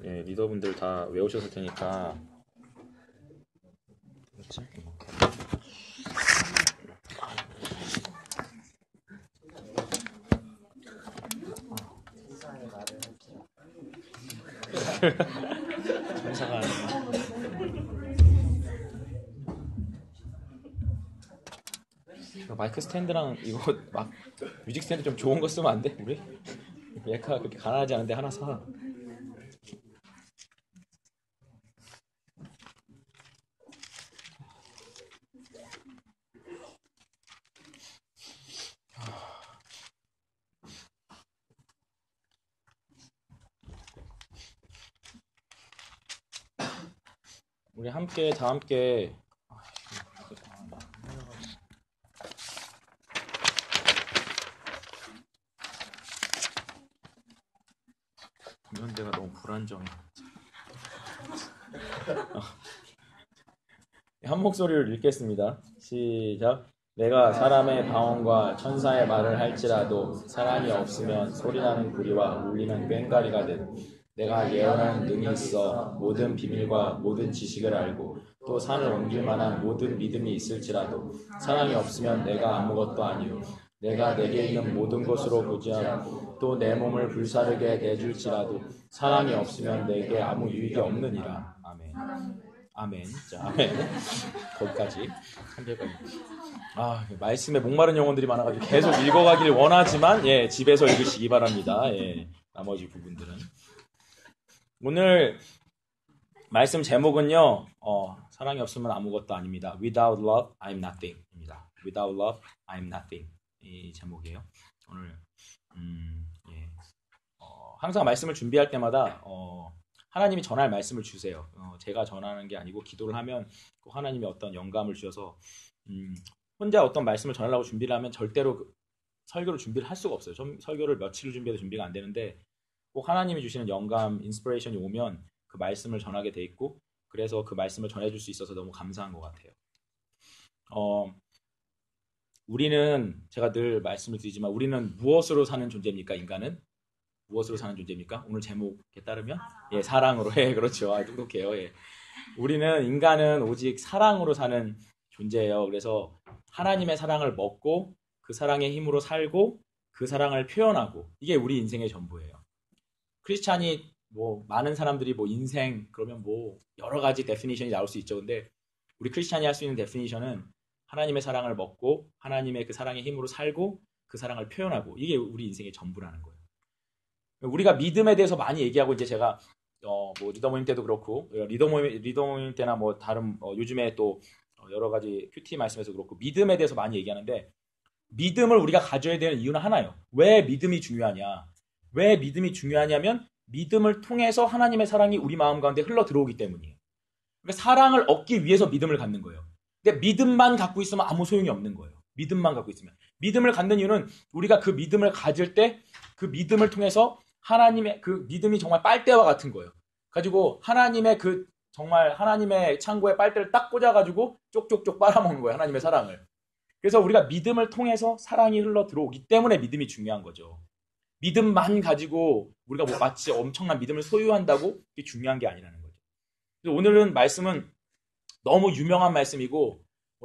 예, 리더분들 다 외우셨을 테니까. 그렇지? 천사가 마이크 스탠드랑 이거 막 뮤직 스탠드 좀 좋은 거 쓰면 안 돼? 우리? 얘가 그렇게 가난하지 않은데 하나 사. 우리 함께 다 함께 공연대가 너무 불안정해. 한 목소리를 읽겠습니다. 시작. 내가 사람의 방언과 천사의 말을 할지라도 사랑이 없으면 소리나는 구리와 울리는 꽹과리가 됨. 내가 예언하는 능이 있어 모든 비밀과 모든 지식을 알고 또 산을 옮길 만한 모든 믿음이 있을지라도 사랑이 없으면 내가 아무것도 아니요 내가 내게 있는 모든 것으로 부지하고 또 내 몸을 불사르게 내줄지라도 사랑이 없으면 내게 아무 유익이 없느니라. 아멘. 아멘. 자, 아멘. 거기까지. 말씀에 목마른 영혼들이 많아가지고 계속 읽어가길 원하지만, 예, 집에서 읽으시기 바랍니다. 예, 나머지 부분들은. 오늘 말씀 제목은요, 사랑이 없으면 아무것도 아닙니다. Without love, I'm nothing. 입니다. Without love, I'm nothing. 이 제목이에요. 오늘, 예. 항상 말씀을 준비할 때마다, 하나님이 전할 말씀을 주세요. 제가 전하는 게 아니고 기도를 하면 꼭 하나님이 어떤 영감을 주셔서 혼자 어떤 말씀을 전하려고 준비를 하면 절대로 설교를 준비를 할 수가 없어요. 설교를 며칠을 준비해도 준비가 안 되는데 꼭 하나님이 주시는 영감, 인스피레이션이 오면 그 말씀을 전하게 돼 있고 그래서 그 말씀을 전해줄 수 있어서 너무 감사한 것 같아요. 우리는 제가 늘 말씀을 드리지만 우리는 무엇으로 사는 존재입니까? 인간은? 무엇으로 사는 존재입니까? 오늘 제목에 따르면 예, 사랑으로. 예, 그렇죠. 똑똑해요. 예. 우리는 인간은 오직 사랑으로 사는 존재예요. 그래서 하나님의 사랑을 먹고 그 사랑의 힘으로 살고 그 사랑을 표현하고 이게 우리 인생의 전부예요. 크리스찬이 뭐 많은 사람들이 뭐 인생 그러면 뭐 여러 가지 데피니션이 나올 수 있죠. 근데 우리 크리스찬이 할 수 있는 데피니션은 하나님의 사랑을 먹고 하나님의 그 사랑의 힘으로 살고 그 사랑을 표현하고 이게 우리 인생의 전부라는 거예요. 우리가 믿음에 대해서 많이 얘기하고 이제 제가 뭐 리더 모임 때도 그렇고 리더 모임 때나 뭐 다른 요즘에 또 여러 가지 큐티 말씀에서 그렇고 믿음에 대해서 많이 얘기하는데 믿음을 우리가 가져야 되는 이유는 하나예요. 왜 믿음이 중요하냐? 왜 믿음이 중요하냐면 믿음을 통해서 하나님의 사랑이 우리 마음 가운데 흘러 들어오기 때문이에요. 그러니까 사랑을 얻기 위해서 믿음을 갖는 거예요. 근데 믿음만 갖고 있으면 아무 소용이 없는 거예요. 믿음만 갖고 있으면. 믿음을 갖는 이유는 우리가 그 믿음을 가질 때 그 믿음을 통해서 하나님의 그 믿음이 정말 빨대와 같은 거예요. 가지고 하나님의 그 정말 하나님의 창고에 빨대를 딱 꽂아가지고 쪽쪽쪽 빨아먹는 거예요. 하나님의 사랑을. 그래서 우리가 믿음을 통해서 사랑이 흘러 들어오기 때문에 믿음이 중요한 거죠. 믿음만 가지고 우리가 뭐 마치 엄청난 믿음을 소유한다고 그게 중요한 게 아니라는 거죠. 그래서 오늘은 말씀은 너무 유명한 말씀이고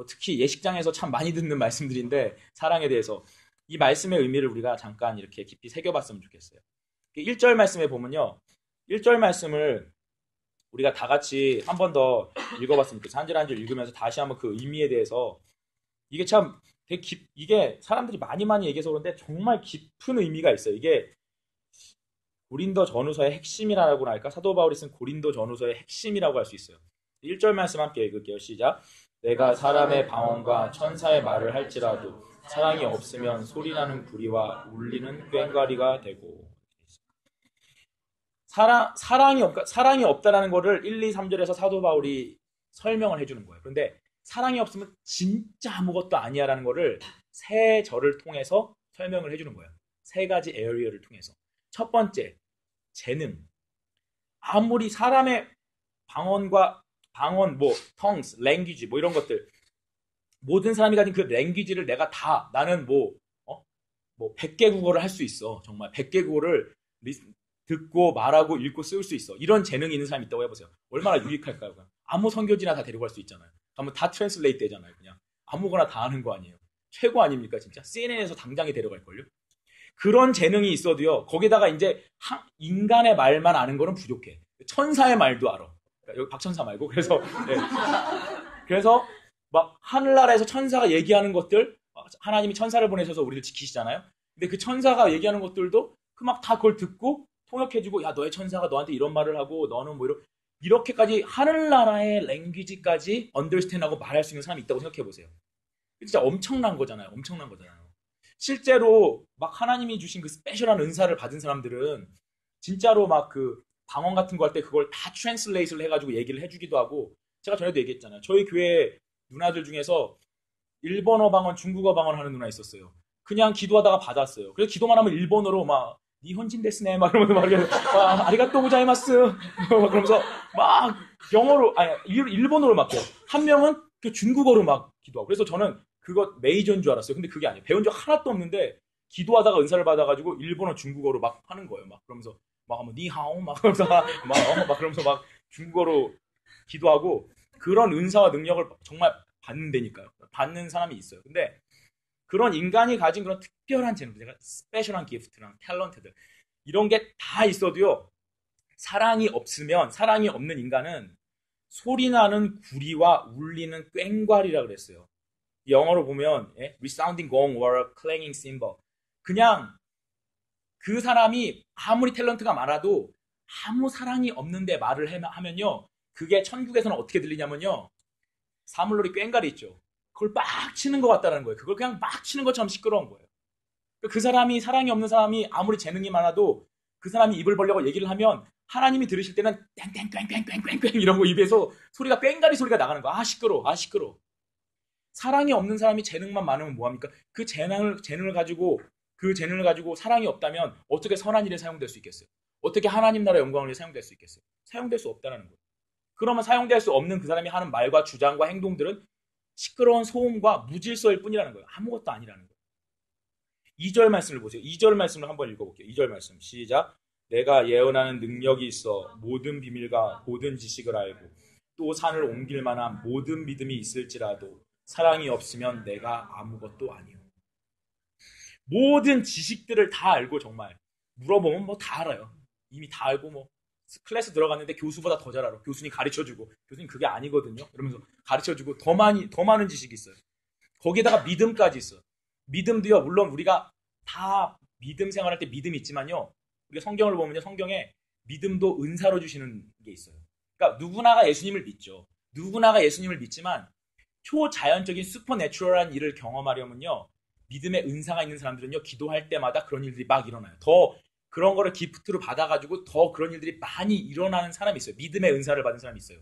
특히 예식장에서 참 많이 듣는 말씀들인데 사랑에 대해서 이 말씀의 의미를 우리가 잠깐 이렇게 깊이 새겨봤으면 좋겠어요. 1절 말씀에 보면요. 1절 말씀을 우리가 다 같이 한 번 더 읽어봤으면 좋겠어요. 한 절 한 절 읽으면서 다시 한번 그 의미에 대해서 이게 참 되게 이게 사람들이 많이 얘기해서 그런데 정말 깊은 의미가 있어요. 이게 고린도 전후서의 핵심이라고 할까? 사도 바울이 쓴 고린도 전후서의 핵심이라고 할 수 있어요. 1절 말씀 함께 읽을게요. 시작. 내가 사람의 방언과 천사의 말을 할지라도 사랑이 없으면 소리나는 구리와 울리는 꽹과리가 되고. 사랑이 없다라는 거를 1, 2, 3절에서 사도 바울이 설명을 해주는 거예요. 그런데 사랑이 없으면 진짜 아무것도 아니야라는 거를 세 절을 통해서 설명을 해주는 거예요. 세 가지 에어리어를 통해서. 첫 번째, 재능. 아무리 사람의 방언, 뭐 tongues, language, 뭐 이런 것들 모든 사람이 가진 그 랭귀지를 내가 다 나는 뭐 100개 국어를 할 수 있어. 정말 100개 국어를 듣고 말하고 읽고 쓸 수 있어. 이런 재능이 있는 사람이 있다고 해보세요. 얼마나 유익할까요? 그냥 아무 선교지나 다 데리고 갈 수 있잖아요. 가면 다 트랜슬레이트 되잖아요. 그냥 아무거나 다 하는 거 아니에요. 최고 아닙니까 진짜? CNN에서 당장에 데려갈걸요? 그런 재능이 있어도요. 거기다가 이제 인간의 말만 아는 거는 부족해. 천사의 말도 알아. 그러니까 여기 박천사 말고. 그래서 네. 그래서 막 하늘나라에서 천사가 얘기하는 것들, 하나님이 천사를 보내셔서 우리를 지키시잖아요. 근데 그 천사가 얘기하는 것들도 그 막 다 그걸 듣고 통역해주고, 야 너의 천사가 너한테 이런 말을 하고 너는 뭐 이렇게까지 하늘나라의 랭귀지까지 언더스탠드하고 말할 수 있는 사람이 있다고 생각해 보세요. 진짜 엄청난 거잖아요. 엄청난 거잖아요. 실제로 막 하나님이 주신 그 스페셜한 은사를 받은 사람들은 진짜로 막 그 방언 같은 거 할 때 그걸 다 트랜슬레이트를 해가지고 얘기를 해주기도 하고, 제가 전에도 얘기했잖아요. 저희 교회 누나들 중에서 일본어 방언, 중국어 방언 하는 누나 있었어요. 그냥 기도하다가 받았어요. 그래서 기도만 하면 일본어로 막 니혼진 데스네 막 이러면서 막 아리가또 고자이마스 막 그러면서 막 영어로 아니 일본어로 막 해요. 한 명은 그 중국어로 막 기도하고. 그래서 저는 그거 메이저인 줄 알았어요. 근데 그게 아니에요. 배운 적 하나도 없는데 기도하다가 은사를 받아가지고 일본어, 중국어로 막 하는 거예요. 막 그러면서 막 하면 니하오 막 그러면서 막 그러면서 막 중국어로 기도하고, 그런 은사와 능력을 정말 받는다니까요. 받는 사람이 있어요. 근데 그런 인간이 가진 그런 특별한 재능, 제가 스페셜한 기프트랑 탤런트들 이런 게 다 있어도요. 사랑이 없으면, 사랑이 없는 인간은 소리나는 구리와 울리는 꽹과리라 그랬어요. 영어로 보면 resounding gong or a clanging cymbal. 그냥 그 사람이 아무리 탤런트가 많아도 아무 사랑이 없는데 말을 하면요. 그게 천국에서는 어떻게 들리냐면요. 사물놀이 꽹과리 있죠. 그걸 막 치는 것 같다는 거예요. 그걸 그냥 막 치는 것처럼 시끄러운 거예요. 그 사람이, 사랑이 없는 사람이 아무리 재능이 많아도 그 사람이 입을 벌려고 얘기를 하면 하나님이 들으실 때는 땡땡땡땡땡땡땡 이런 거 입에서 소리가 꽹과리 소리가 나가는 거야. 아 시끄러워. 아 시끄러워. 사랑이 없는 사람이 재능만 많으면 뭐합니까? 그 재능을 가지고 사랑이 없다면 어떻게 선한 일에 사용될 수 있겠어요? 어떻게 하나님 나라 영광을 위해 사용될 수 있겠어요? 사용될 수 없다는 거예요. 그러면 사용될 수 없는 그 사람이 하는 말과 주장과 행동들은 시끄러운 소음과 무질서일 뿐이라는 거예요. 아무것도 아니라는 거예요. 2절 말씀을 보세요. 2절 말씀을 한번 읽어볼게요. 2절 말씀 시작. 내가 예언하는 능력이 있어 모든 비밀과 모든 지식을 알고 또 산을 옮길 만한 모든 믿음이 있을지라도 사랑이 없으면 내가 아무것도 아니요. 모든 지식들을 다 알고, 정말 물어보면 뭐 다 알아요. 이미 다 알고 뭐 클래스 들어갔는데 교수보다 더 잘 알아. 교수님 가르쳐주고, 교수님 그게 아니거든요. 이러면서 가르쳐주고 더 많은 지식이 있어요. 거기다가 믿음까지 있어요. 믿음도요. 물론 우리가 다 믿음 생활할 때 믿음이 있지만요. 우리가 성경을 보면요. 성경에 믿음도 은사로 주시는 게 있어요. 그러니까 누구나가 예수님을 믿죠. 누구나가 예수님을 믿지만 초자연적인 슈퍼내추럴한 일을 경험하려면요. 믿음의 은사가 있는 사람들은요. 기도할 때마다 그런 일들이 막 일어나요. 더 그런 거를 기프트로 받아가지고 더 그런 일들이 많이 일어나는 사람이 있어요. 믿음의 은사를 받은 사람이 있어요.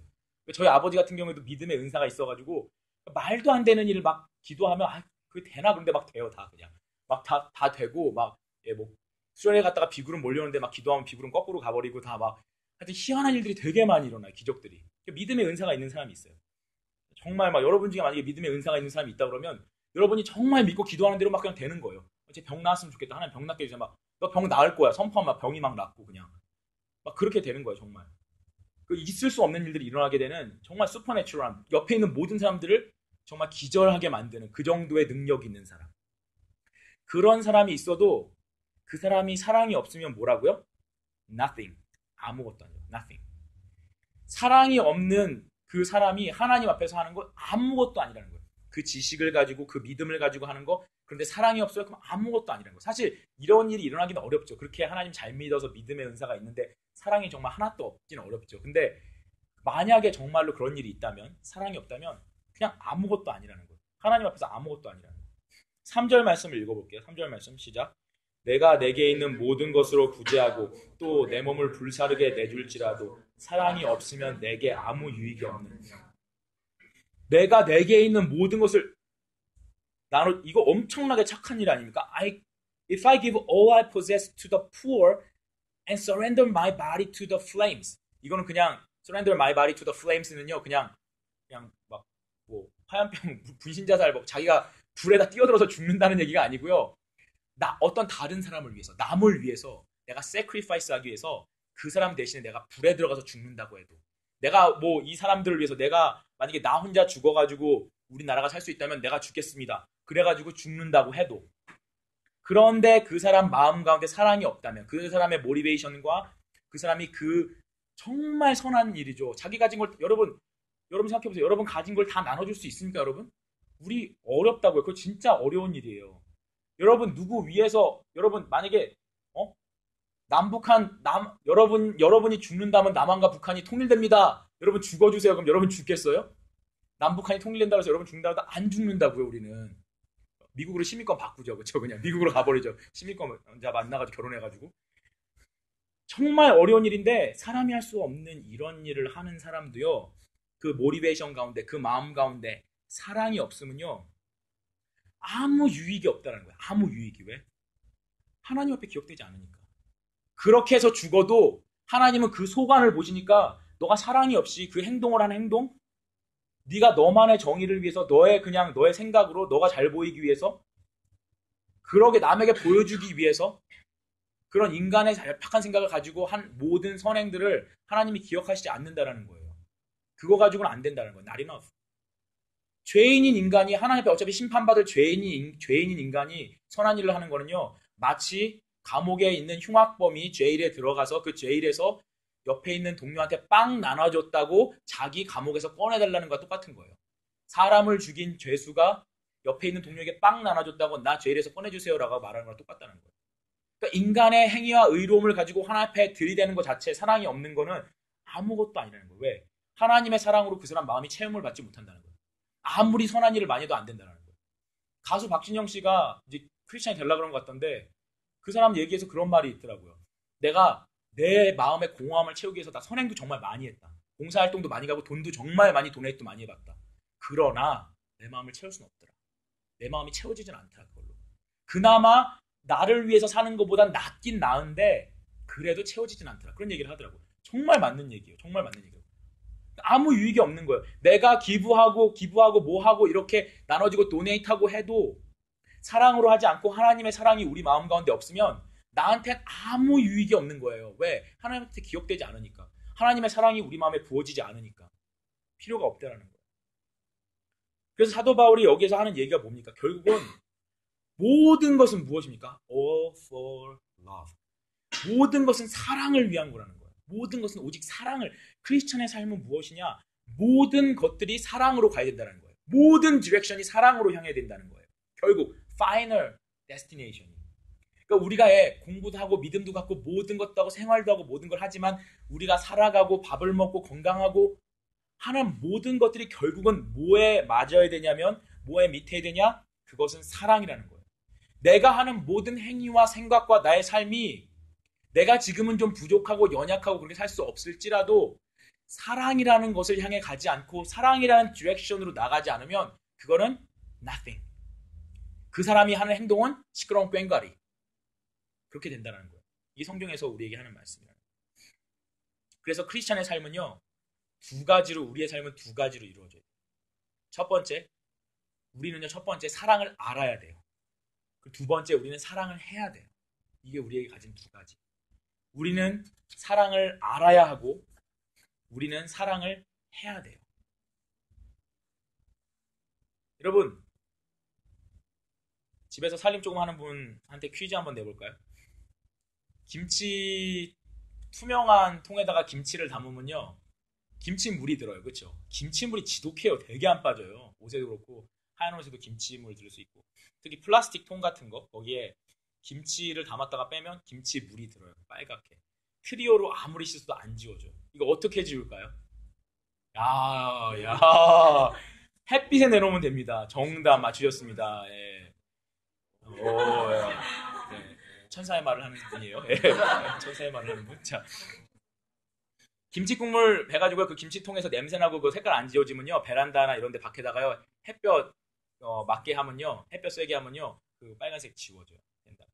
저희 아버지 같은 경우에도 믿음의 은사가 있어가지고 말도 안 되는 일을 막 기도하면 그게 되나? 근데 막 돼요. 다 그냥 막 다 되고 막 뭐 수련회 갔다가 비구름 몰려오는데 막 기도하면 비구름 거꾸로 가버리고 다 막 하여튼 희한한 일들이 되게 많이 일어나요. 기적들이. 믿음의 은사가 있는 사람이 있어요. 정말 막 여러분 중에 만약에 믿음의 은사가 있는 사람이 있다 그러면 여러분이 정말 믿고 기도하는 대로 막 그냥 되는 거예요. 이제 병 나았으면 좋겠다. 하나님 병 낫게 해주세요. 막 너 병 나을 거야. 선포하면 막 병이 막 낫고 그냥 막 그렇게 되는 거예요. 정말. 그 있을 수 없는 일들이 일어나게 되는 정말 슈퍼내추럴한, 옆에 있는 모든 사람들을 정말 기절하게 만드는 그 정도의 능력이 있는 사람. 그런 사람이 있어도 그 사람이 사랑이 없으면 뭐라고요? Nothing. 아무것도 아니에요. Nothing. 사랑이 없는 그 사람이 하나님 앞에서 하는 건 아무것도 아니라는 거예요. 그 지식을 가지고 그 믿음을 가지고 하는 거, 그런데 사랑이 없어요? 그럼 아무것도 아니라는 거예요. 사실 이런 일이 일어나기는 어렵죠. 그렇게 하나님 잘 믿어서 믿음의 은사가 있는데 사랑이 정말 하나도 없기는 어렵죠. 근데 만약에 정말로 그런 일이 있다면, 사랑이 없다면 그냥 아무것도 아니라는 거예요. 하나님 앞에서 아무것도 아니라는 거예요. 3절 말씀을 읽어볼게요. 3절 말씀 시작. 내가 내게 있는 모든 것으로 구제하고 또 내 몸을 불사르게 내줄지라도 사랑이 없으면 내게 아무 유익이 없는. 내가 내게 있는 모든 것을 나눠, 이거 엄청나게 착한 일 아닙니까? If I give all I possess to the poor and surrender my body to the flames. 이거는 그냥 surrender my body to the flames는요. 그냥 막 뭐 화염병 분신자살 뭐 자기가 불에다 뛰어들어서 죽는다는 얘기가 아니고요. 어떤 다른 사람을 위해서, 남을 위해서 내가 sacrifice 하기 위해서 그 사람 대신에 내가 불에 들어가서 죽는다고 해도, 내가 뭐 이 사람들을 위해서 내가 만약에 나 혼자 죽어가지고 우리나라가 살 수 있다면 내가 죽겠습니다. 그래가지고 죽는다고 해도, 그런데 그 사람 마음 가운데 사랑이 없다면, 그 사람의 모티베이션과 그 사람이 그 정말 선한 일이죠. 자기 가진 걸, 여러분 생각해보세요. 여러분 가진 걸 다 나눠줄 수 있습니까, 여러분? 우리 어렵다고요. 그거 진짜 어려운 일이에요. 여러분 누구 위해서, 여러분 만약에 여러분이 죽는다면 남한과 북한이 통일됩니다. 여러분 죽어주세요. 그럼 여러분 죽겠어요? 남북한이 통일된다고 해서 여러분 죽는다고 해도 안 죽는다고요, 우리는. 미국으로 시민권 바꾸죠. 그쵸? 그냥 미국으로 가버리죠. 시민권 혼자 만나가지고 결혼해가지고. 정말 어려운 일인데, 사람이 할 수 없는 이런 일을 하는 사람도요, 그 모티베이션 가운데, 그 마음 가운데 사랑이 없으면요, 아무 유익이 없다는 거예요. 아무 유익이. 왜? 하나님 앞에 기억되지 않으니까. 그렇게 해서 죽어도 하나님은 그 소관을 보시니까 너가 사랑이 없이 그 행동을 하는 행동, 네가 너만의 정의를 위해서, 너의 생각으로 너가 잘 보이기 위해서, 그러게 남에게 보여주기 위해서 그런 인간의 잘팍한 생각을 가지고 한 모든 선행들을 하나님이 기억하시지 않는다라는 거예요. 그거 가지고는 안 된다는 거예요. Not enough. 죄인인 인간이 하나님 앞에 어차피 심판받을 죄인인 인간이 선한 일을 하는 거는요, 마치 감옥에 있는 흉악범이 제일에 들어가서 그 제일에서 옆에 있는 동료한테 빵 나눠줬다고 자기 감옥에서 꺼내달라는 것과 똑같은 거예요. 사람을 죽인 죄수가 옆에 있는 동료에게 빵 나눠줬다고 나 제일에서 꺼내주세요라고 말하는 거랑 똑같다는 거예요. 그러니까 인간의 행위와 의로움을 가지고 하나님 앞에 들이대는 것 자체, 사랑이 없는 거는 아무것도 아니라는 거예요. 왜? 하나님의 사랑으로 그 사람 마음이 체험을 받지 못한다는 거예요. 아무리 선한 일을 많이 해도 안 된다는 거예요. 가수 박진영 씨가 이제 크리스찬이 되려고 그런 것 같던데, 그 사람 얘기에서 그런 말이 있더라고요. 내가 내 마음의 공허함을 채우기 위해서 나 선행도 정말 많이 했다. 봉사활동도 많이 가고 돈도 정말 많이 도네이트도 많이 해봤다. 그러나 내 마음을 채울 수는 없더라. 내 마음이 채워지진 않더라, 그걸로. 그나마 나를 위해서 사는 것보단 낫긴 나은데 그래도 채워지진 않더라. 그런 얘기를 하더라고요. 정말 맞는 얘기예요. 정말 맞는 얘기예요. 아무 유익이 없는 거예요. 내가 기부하고 뭐하고 이렇게 나눠지고 도네이트하고 해도 사랑으로 하지 않고 하나님의 사랑이 우리 마음 가운데 없으면 나한테는 아무 유익이 없는 거예요. 왜? 하나님한테 기억되지 않으니까. 하나님의 사랑이 우리 마음에 부어지지 않으니까. 필요가 없다라는 거예요. 그래서 사도 바울이 여기서 하는 얘기가 뭡니까? 결국은 모든 것은 무엇입니까? All for love. 모든 것은 사랑을 위한 거라는 거예요. 모든 것은 오직 사랑을. 크리스천의 삶은 무엇이냐? 모든 것들이 사랑으로 가야 된다는 거예요. 모든 디렉션이 사랑으로 향해야 된다는 거예요. 결국 final destination이. 그러니까 우리가 공부도 하고 믿음도 갖고 모든 것도 하고 생활도 하고 모든 걸 하지만 우리가 살아가고 밥을 먹고 건강하고 하는 모든 것들이 결국은 뭐에 맞아야 되냐면, 뭐에 밑에 되냐? 그것은 사랑이라는 거예요. 내가 하는 모든 행위와 생각과 나의 삶이 내가 지금은 좀 부족하고 연약하고 그렇게 살 수 없을지라도 사랑이라는 것을 향해 가지 않고 사랑이라는 디렉션으로 나가지 않으면 그거는 nothing. 그 사람이 하는 행동은 시끄러운 꽹과리. 그렇게 된다는 거예요. 이게 성경에서 우리에게 하는 말씀이에요. 그래서 크리스찬의 삶은요, 우리의 삶은 두 가지로 이루어져요. 첫 번째, 우리는요, 첫 번째 사랑을 알아야 돼요. 두 번째, 우리는 사랑을 해야 돼요. 이게 우리에게 가진 두 가지. 우리는 사랑을 알아야 하고 우리는 사랑을 해야 돼요. 여러분, 집에서 살림 조금 하는 분한테 퀴즈 한번 내볼까요? 김치 투명한 통에다가 김치를 담으면요, 김치물이 들어요. 그렇죠? 김치물이 지독해요. 되게 안 빠져요. 옷에도 그렇고 하얀 옷에도 김치물 들을 수 있고, 특히 플라스틱 통 같은 거, 거기에 김치를 담았다가 빼면 김치물이 들어요. 빨갛게. 트리오로 아무리 씻어도 안 지워져요. 이거 어떻게 지울까요? 야, 햇빛에 내놓으면 됩니다. 정답 맞추셨습니다. 예. 예. 천사의 말을 하는 분이에요. 예. 천사의 말을 하는 분. 자, 김치 국물 해가지고 그 김치통에서 냄새나고 그 색깔 안 지워지면요, 베란다나 이런 데 밖에다가요, 햇볕 맞게 하면요, 햇볕 쐬게 하면요, 그 빨간색 지워져요. 된다.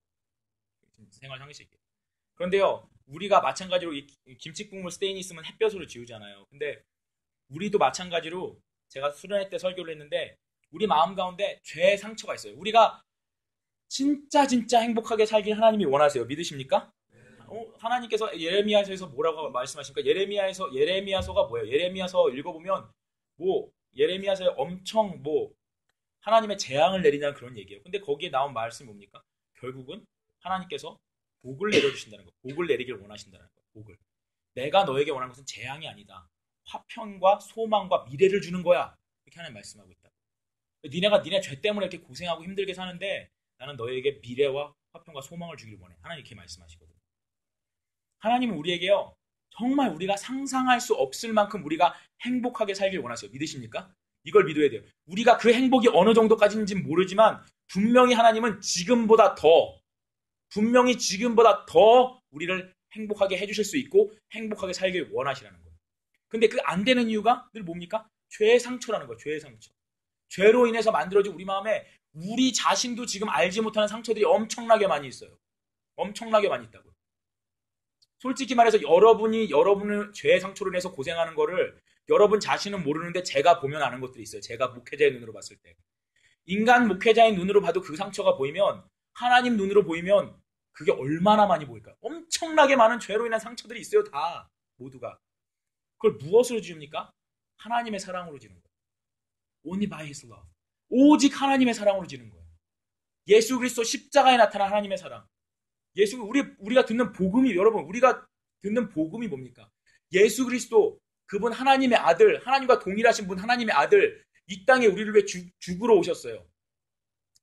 생활 형식이에요. 그런데요, 우리가 마찬가지로 이 김치 국물 스테인이 있으면 햇볕으로 지우잖아요. 근데 우리도 마찬가지로, 제가 수련회 때 설교를 했는데, 우리 마음 가운데 죄의 상처가 있어요. 우리가 진짜 행복하게 살길 하나님이 원하세요. 믿으십니까? 하나님께서 예레미야서에서 뭐라고 말씀하십니까? 예레미야서가 뭐예요? 예레미야서 읽어보면 예레미야서에 엄청 하나님의 재앙을 내리냐는 그런 얘기예요. 근데 거기에 나온 말씀이 뭡니까? 결국은 하나님께서 복을 내려주신다는 거. 복을 내리길 원하신다는 거. 복을. 내가 너에게 원하는 것은 재앙이 아니다. 화평과 소망과 미래를 주는 거야. 이렇게 하나님 말씀하고 있다. 니네 죄 때문에 이렇게 고생하고 힘들게 사는데 나는 너에게 미래와 화평과 소망을 주길 원해. 하나님 이렇게 말씀하시거든요. 하나님은 우리에게요. 정말 우리가 상상할 수 없을 만큼 우리가 행복하게 살길 원하세요. 믿으십니까? 이걸 믿어야 돼요. 우리가 그 행복이 어느 정도까지인지는 모르지만 분명히 하나님은 분명히 지금보다 더 우리를 행복하게 해주실 수 있고 행복하게 살길 원하시라는 거예요. 근데 그 안 되는 이유가 늘 뭡니까? 죄의 상처라는 거예요. 죄의 상처. 죄로 인해서 만들어진 우리 마음에 우리 자신도 지금 알지 못하는 상처들이 엄청나게 많이 있어요. 엄청나게 많이 있다고요. 솔직히 말해서 여러분의 죄의 상처로 인해서 고생하는 거를 여러분 자신은 모르는데 제가 보면 아는 것들이 있어요. 제가 목회자의 눈으로 봤을 때. 인간 목회자의 눈으로 봐도 그 상처가 보이면 하나님 눈으로 보이면 그게 얼마나 많이 보일까요? 엄청나게 많은 죄로 인한 상처들이 있어요. 다. 모두가. 그걸 무엇으로 지웁니까? 하나님의 사랑으로 지는 거예요. Only by His love. 오직 하나님의 사랑으로 지는 거예요. 예수 그리스도 십자가에 나타난 하나님의 사랑. 우리가 듣는 복음이 여러분 우리가 듣는 복음이 뭡니까? 예수 그리스도 그분 하나님의 아들, 하나님과 동일하신 분 하나님의 아들 이 땅에 우리를 위해 죽으러 오셨어요.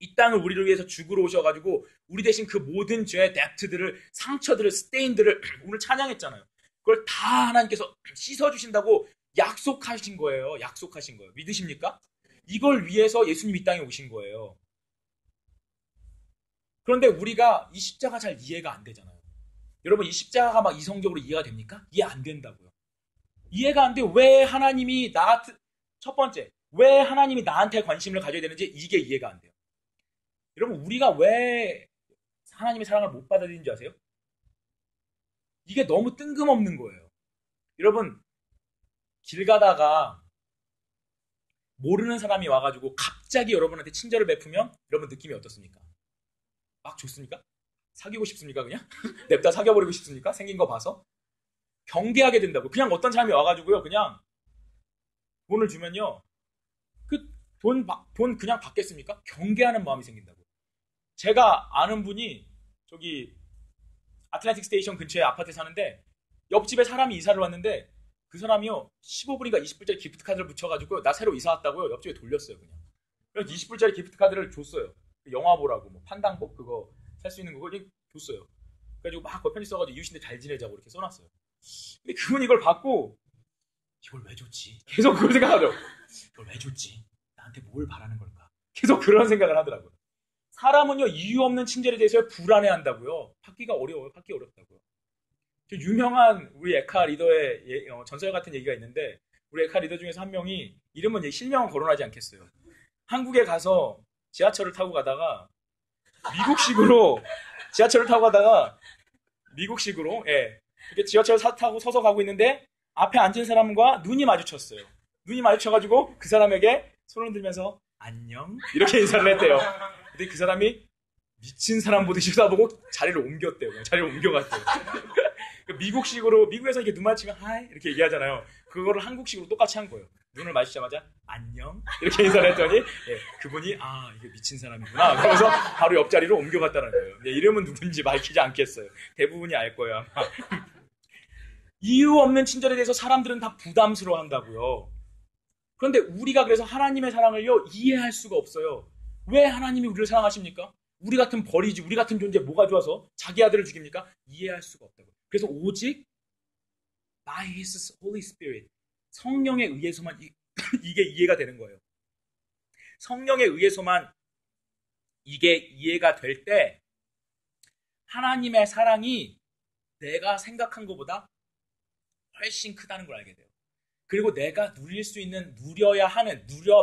이 땅을 우리를 위해서 죽으러 오셔가지고 우리 대신 그 모든 죄의 뎁트들을 상처들을 스테인들을 오늘 찬양했잖아요. 그걸 다 하나님께서 씻어주신다고 약속하신 거예요. 약속하신 거예요. 믿으십니까? 이걸 위해서 예수님 이 땅에 오신 거예요. 그런데 우리가 이 십자가 잘 이해가 안 되잖아요. 여러분 이 십자가가 막 이성적으로 이해가 됩니까? 이해 안 된다고요. 이해가 안 돼요. 첫 번째, 왜 하나님이 나한테 관심을 가져야 되는지 이게 이해가 안 돼요. 여러분 우리가 왜 하나님의 사랑을 못 받아들이는지 아세요? 이게 너무 뜬금없는 거예요. 여러분 길 가다가 모르는 사람이 와가지고 갑자기 여러분한테 친절을 베푸면 여러분 느낌이 어떻습니까? 막 좋습니까? 사귀고 싶습니까 그냥? 냅다 사귀어버리고 싶습니까? 생긴 거 봐서? 경계하게 된다고. 그냥 어떤 사람이 와가지고요 그냥 돈을 주면요 그 돈 그냥 받겠습니까? 경계하는 마음이 생긴다고. 제가 아는 분이 저기 아틀란틱 스테이션 근처에 아파트에 사는데 옆집에 사람이 이사를 왔는데 그 사람이요 15불인가 20불짜리 기프트카드를 붙여가지고 나 새로 이사 왔다고요 옆집에 돌렸어요. 그래서 20불짜리 기프트카드를 줬어요. 영화 보라고 판당복 그거 살 수 있는 거 줬어요. 그래가지고 막 편지 써가지고 이웃인데 잘 지내자고 이렇게 써놨어요. 근데 그분이 이걸 받고 이걸 왜 줬지? 계속 그걸 생각하죠. 이걸 왜 줬지? 나한테 뭘 바라는 걸까? 계속 그런 생각을 하더라고요. 사람은요 이유 없는 친절에 대해서 불안해한다고요. 받기 어렵다고요. 유명한 우리 에카 리더의 전설 같은 얘기가 있는데 우리 에카 리더 중에서 한 명이 이름은 실명은 거론하지 않겠어요. 한국에 가서 지하철을 타고 가다가 미국식으로 이렇게 지하철 타고 서서 가고 있는데 앞에 앉은 사람과 눈이 마주쳤어요. 눈이 마주쳐가지고 그 사람에게 손을 들면서 안녕 이렇게 인사를 했대요. 근데 그 사람이 미친 사람 보듯이 쳐다보고 자리를 옮겼대요. 자리를 옮겨갔대요. 미국에서 이렇게 눈 마주치면 하이 이렇게 얘기하잖아요. 그거를 한국식으로 똑같이 한 거예요. 눈을 마주치자마자 안녕 이렇게 인사를 했더니 그분이 이게 미친 사람이구나 그러면서 바로 옆자리로 옮겨갔다는 거예요. 이름은 누군지 밝히지 않겠어요. 대부분이 알 거예요 아마. 이유 없는 친절에 대해서 사람들은 다 부담스러워한다고요. 그런데 우리가 그래서 하나님의 사랑을요 이해할 수가 없어요. 왜 하나님이 우리를 사랑하십니까? 우리 같은 버리지 우리 같은 존재 뭐가 좋아서 자기 아들을 죽입니까? 이해할 수가 없다고요. 그래서 오직 by His Holy Spirit 성령에 의해서만 이게 이해가 되는 거예요. 성령에 의해서만 이게 이해가 될 때 하나님의 사랑이 내가 생각한 것보다 훨씬 크다는 걸 알게 돼요. 그리고 내가 누릴 수 있는 누려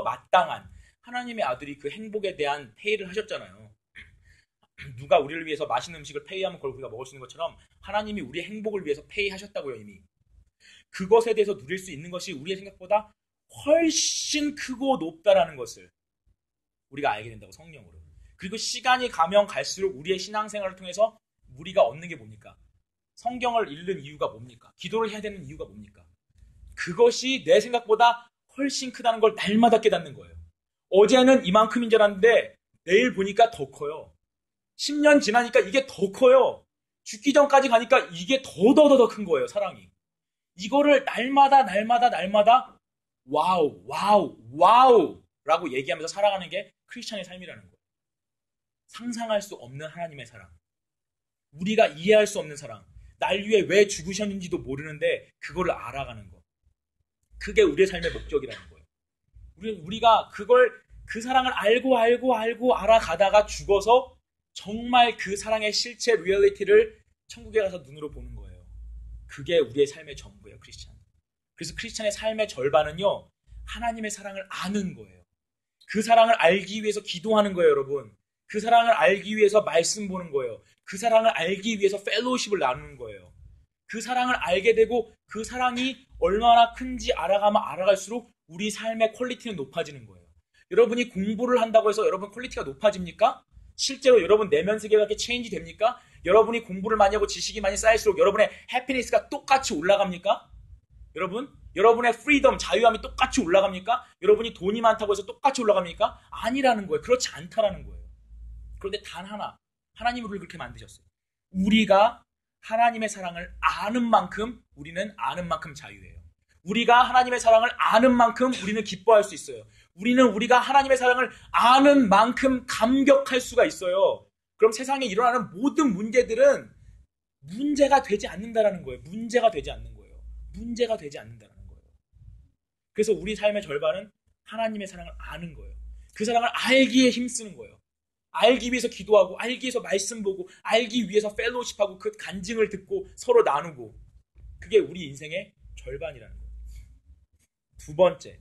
마땅한 하나님의 아들이 그 행복에 대한 페이를 하셨잖아요. 누가 우리를 위해서 맛있는 음식을 페이하면 그걸 우리가 먹을 수 있는 것처럼 하나님이 우리의 행복을 위해서 페이하셨다고요. 이미 그것에 대해서 누릴 수 있는 것이 우리의 생각보다 훨씬 크고 높다라는 것을 우리가 알게 된다고. 성령으로. 그리고 시간이 가면 갈수록 우리의 신앙생활을 통해서 우리가 얻는 게 뭡니까? 성경을 읽는 이유가 뭡니까? 기도를 해야 되는 이유가 뭡니까? 그것이 내 생각보다 훨씬 크다는 걸 날마다 깨닫는 거예요. 어제는 이만큼인 줄 알았는데 내일 보니까 더 커요. 10년 지나니까 이게 더 커요. 죽기 전까지 가니까 이게 더 큰 거예요, 사랑이. 이거를 날마다 와우, 와우, 와우 라고 얘기하면서 살아가는 게 크리스찬의 삶이라는 거예요. 상상할 수 없는 하나님의 사랑. 우리가 이해할 수 없는 사랑. 날 위해 왜 죽으셨는지도 모르는데 그거를 알아가는 거. 그게 우리의 삶의 목적이라는 거예요. 우리가 그 사랑을 알고 알아가다가 죽어서 정말 그 사랑의 실체 리얼리티를 천국에 가서 눈으로 보는 거예요. 그게 우리의 삶의 전부예요, 크리스찬. 그래서 크리스찬의 삶의 절반은요, 하나님의 사랑을 아는 거예요. 그 사랑을 알기 위해서 기도하는 거예요, 여러분. 그 사랑을 알기 위해서 말씀 보는 거예요. 그 사랑을 알기 위해서 펠로우십을 나누는 거예요. 그 사랑을 알게 되고 그 사랑이 얼마나 큰지 알아가면 알아갈수록 우리 삶의 퀄리티는 높아지는 거예요. 여러분이 공부를 한다고 해서 여러분 퀄리티가 높아집니까? 실제로 여러분 내면 세계가 이렇게 체인지 됩니까? 여러분이 공부를 많이 하고 지식이 많이 쌓일수록 여러분의 해피니스가 똑같이 올라갑니까? 여러분의 프리덤, 자유함이 똑같이 올라갑니까? 여러분이 돈이 많다고 해서 똑같이 올라갑니까? 아니라는 거예요. 그렇지 않다라는 거예요. 그런데 단 하나, 하나님이 우리를 그렇게 만드셨어요. 우리가 하나님의 사랑을 아는 만큼 우리는 아는 만큼 자유해요. 우리가 하나님의 사랑을 아는 만큼 우리는 기뻐할 수 있어요. 우리가 하나님의 사랑을 아는 만큼 감격할 수가 있어요. 그럼 세상에 일어나는 모든 문제들은 문제가 되지 않는다라는 거예요. 문제가 되지 않는 거예요. 문제가 되지 않는다라는 거예요. 그래서 우리 삶의 절반은 하나님의 사랑을 아는 거예요. 그 사랑을 알기에 힘쓰는 거예요. 알기 위해서 기도하고, 알기 위해서 말씀 보고, 알기 위해서 펠로우십하고, 그 간증을 듣고 서로 나누고, 그게 우리 인생의 절반이라는 거예요. 두 번째,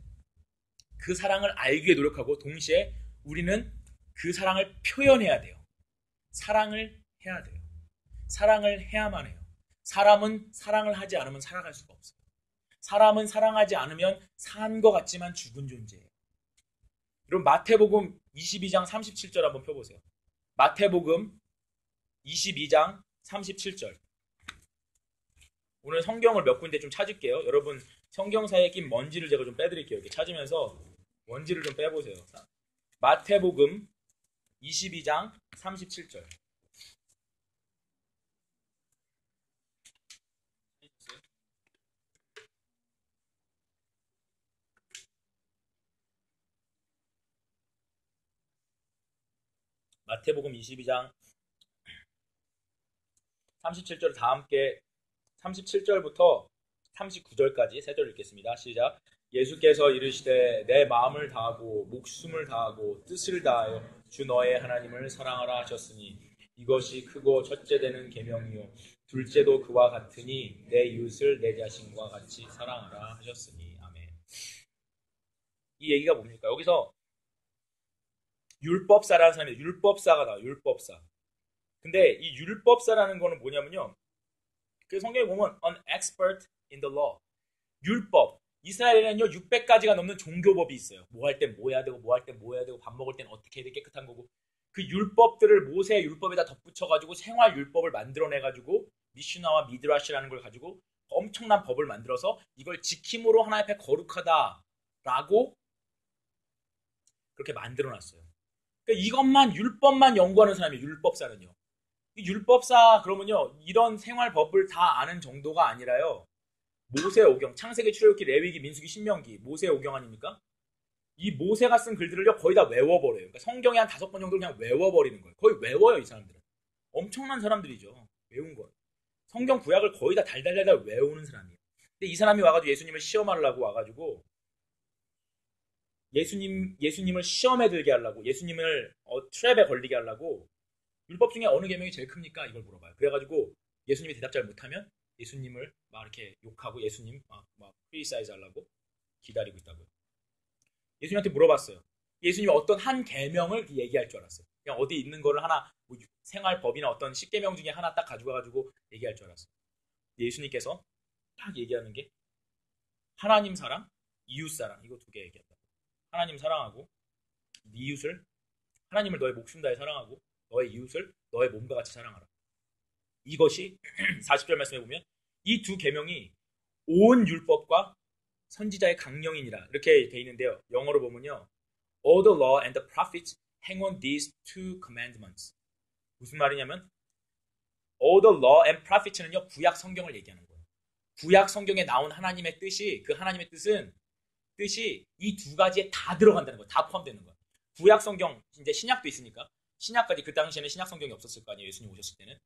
그 사랑을 알기 위해 노력하고 동시에 우리는 그 사랑을 표현해야 돼요. 사랑을 해야 돼요. 사랑을 해야만 해요. 사람은 사랑을 하지 않으면 살아갈 수가 없어요. 사람은 사랑하지 않으면 산 것 같지만 죽은 존재예요. 여러분 마태복음 22장 37절 한번 펴보세요. 마태복음 22장 37절. 오늘 성경을 몇 군데 좀 찾을게요. 여러분 성경사에 낀 먼지를 제가 좀 빼드릴게요. 이렇게 찾으면서 먼지를 좀 빼보세요. 마태복음 22장 37절. 마태복음 22장 37절 다 함께 37절부터 39절까지 세 절 읽겠습니다. 시작. 예수께서 이르시되 내 마음을 다하고 목숨을 다하고 뜻을 다하여 주 너의 하나님을 사랑하라 하셨으니 이것이 크고 첫째 되는 계명이요 둘째도 그와 같으니 내 이웃을 내 자신과 같이 사랑하라 하셨으니. 아멘. 이 얘기가 뭡니까? 여기서 율법사라는 사람이 율법사가 나와요. 율법사. 근데 이 율법사라는 거는 뭐냐면요. 그 성경에 보면 an expert in the law. 율법. 이스라엘에는요 600가지가 넘는 종교법이 있어요. 뭐 할 땐 뭐 해야 되고 뭐 할 땐 뭐 해야 되고 밥 먹을 땐 어떻게 해야 돼 깨끗한 거고. 그 율법들을 모세의 율법에다 덧붙여가지고 생활 율법을 만들어내가지고 미슈나와 미드라시라는 걸 가지고 엄청난 법을 만들어서 이걸 지킴으로 하나님 앞에 거룩하다라고 그렇게 만들어놨어요. 그러니까 이것만 율법만 연구하는 사람이 율법사는요. 율법사 그러면요 이런 생활법을 다 아는 정도가 아니라요. 모세오경, 창세기, 출애굽기, 레위기, 민수기, 신명기, 모세오경 아닙니까? 이 모세가 쓴 글들을요 거의 다 외워버려요. 그러니까 성경에 한 5번 정도 그냥 외워버리는 거예요. 거의 외워요 이 사람들은. 엄청난 사람들이죠. 외운 거. 성경 구약을 거의 다 달달달달 외우는 사람이에요. 근데 이 사람이 와가지고 예수님을 시험하려고 와가지고 예수님을 시험에 들게 하려고 예수님을 트랩에 걸리게 하려고 율법 중에 어느 계명이 제일 큽니까? 이걸 물어봐요. 그래가지고 예수님이 대답 잘 못하면 예수님을 막 이렇게 욕하고 예수님 막 크리티사이즈 하려고 기다리고 있다고요. 예수님한테 물어봤어요. 예수님이 어떤 한 계명을 얘기할 줄 알았어요. 그냥 어디 있는 거를 하나 뭐 생활법이나 어떤 10계명 중에 하나 딱 가지고 가지고 얘기할 줄 알았어요. 예수님께서 딱 얘기하는 게 하나님 사랑, 이웃 사랑 이거 두 개 얘기한다. 하나님 사랑하고 네 이웃을 하나님을 너의 목숨 다해 사랑하고 너의 이웃을 너의 몸과 같이 사랑하라. 이것이 40절 말씀해 보면 이 두 계명이 온 율법과 선지자의 강령이니라 이렇게 돼 있는데요. 영어로 보면요. All the law and the prophets hang on these two commandments. 무슨 말이냐면 All the law and prophets는요. 구약 성경을 얘기하는 거예요. 구약 성경에 나온 하나님의 뜻이 그 하나님의 뜻이 이 두 가지에 다 들어간다는 거예요. 다 포함되는 거예요. 구약 성경 이제 신약도 있으니까 신약까지 그 당시에는 신약 성경이 없었을 거 아니에요. 예수님 오셨을 때는.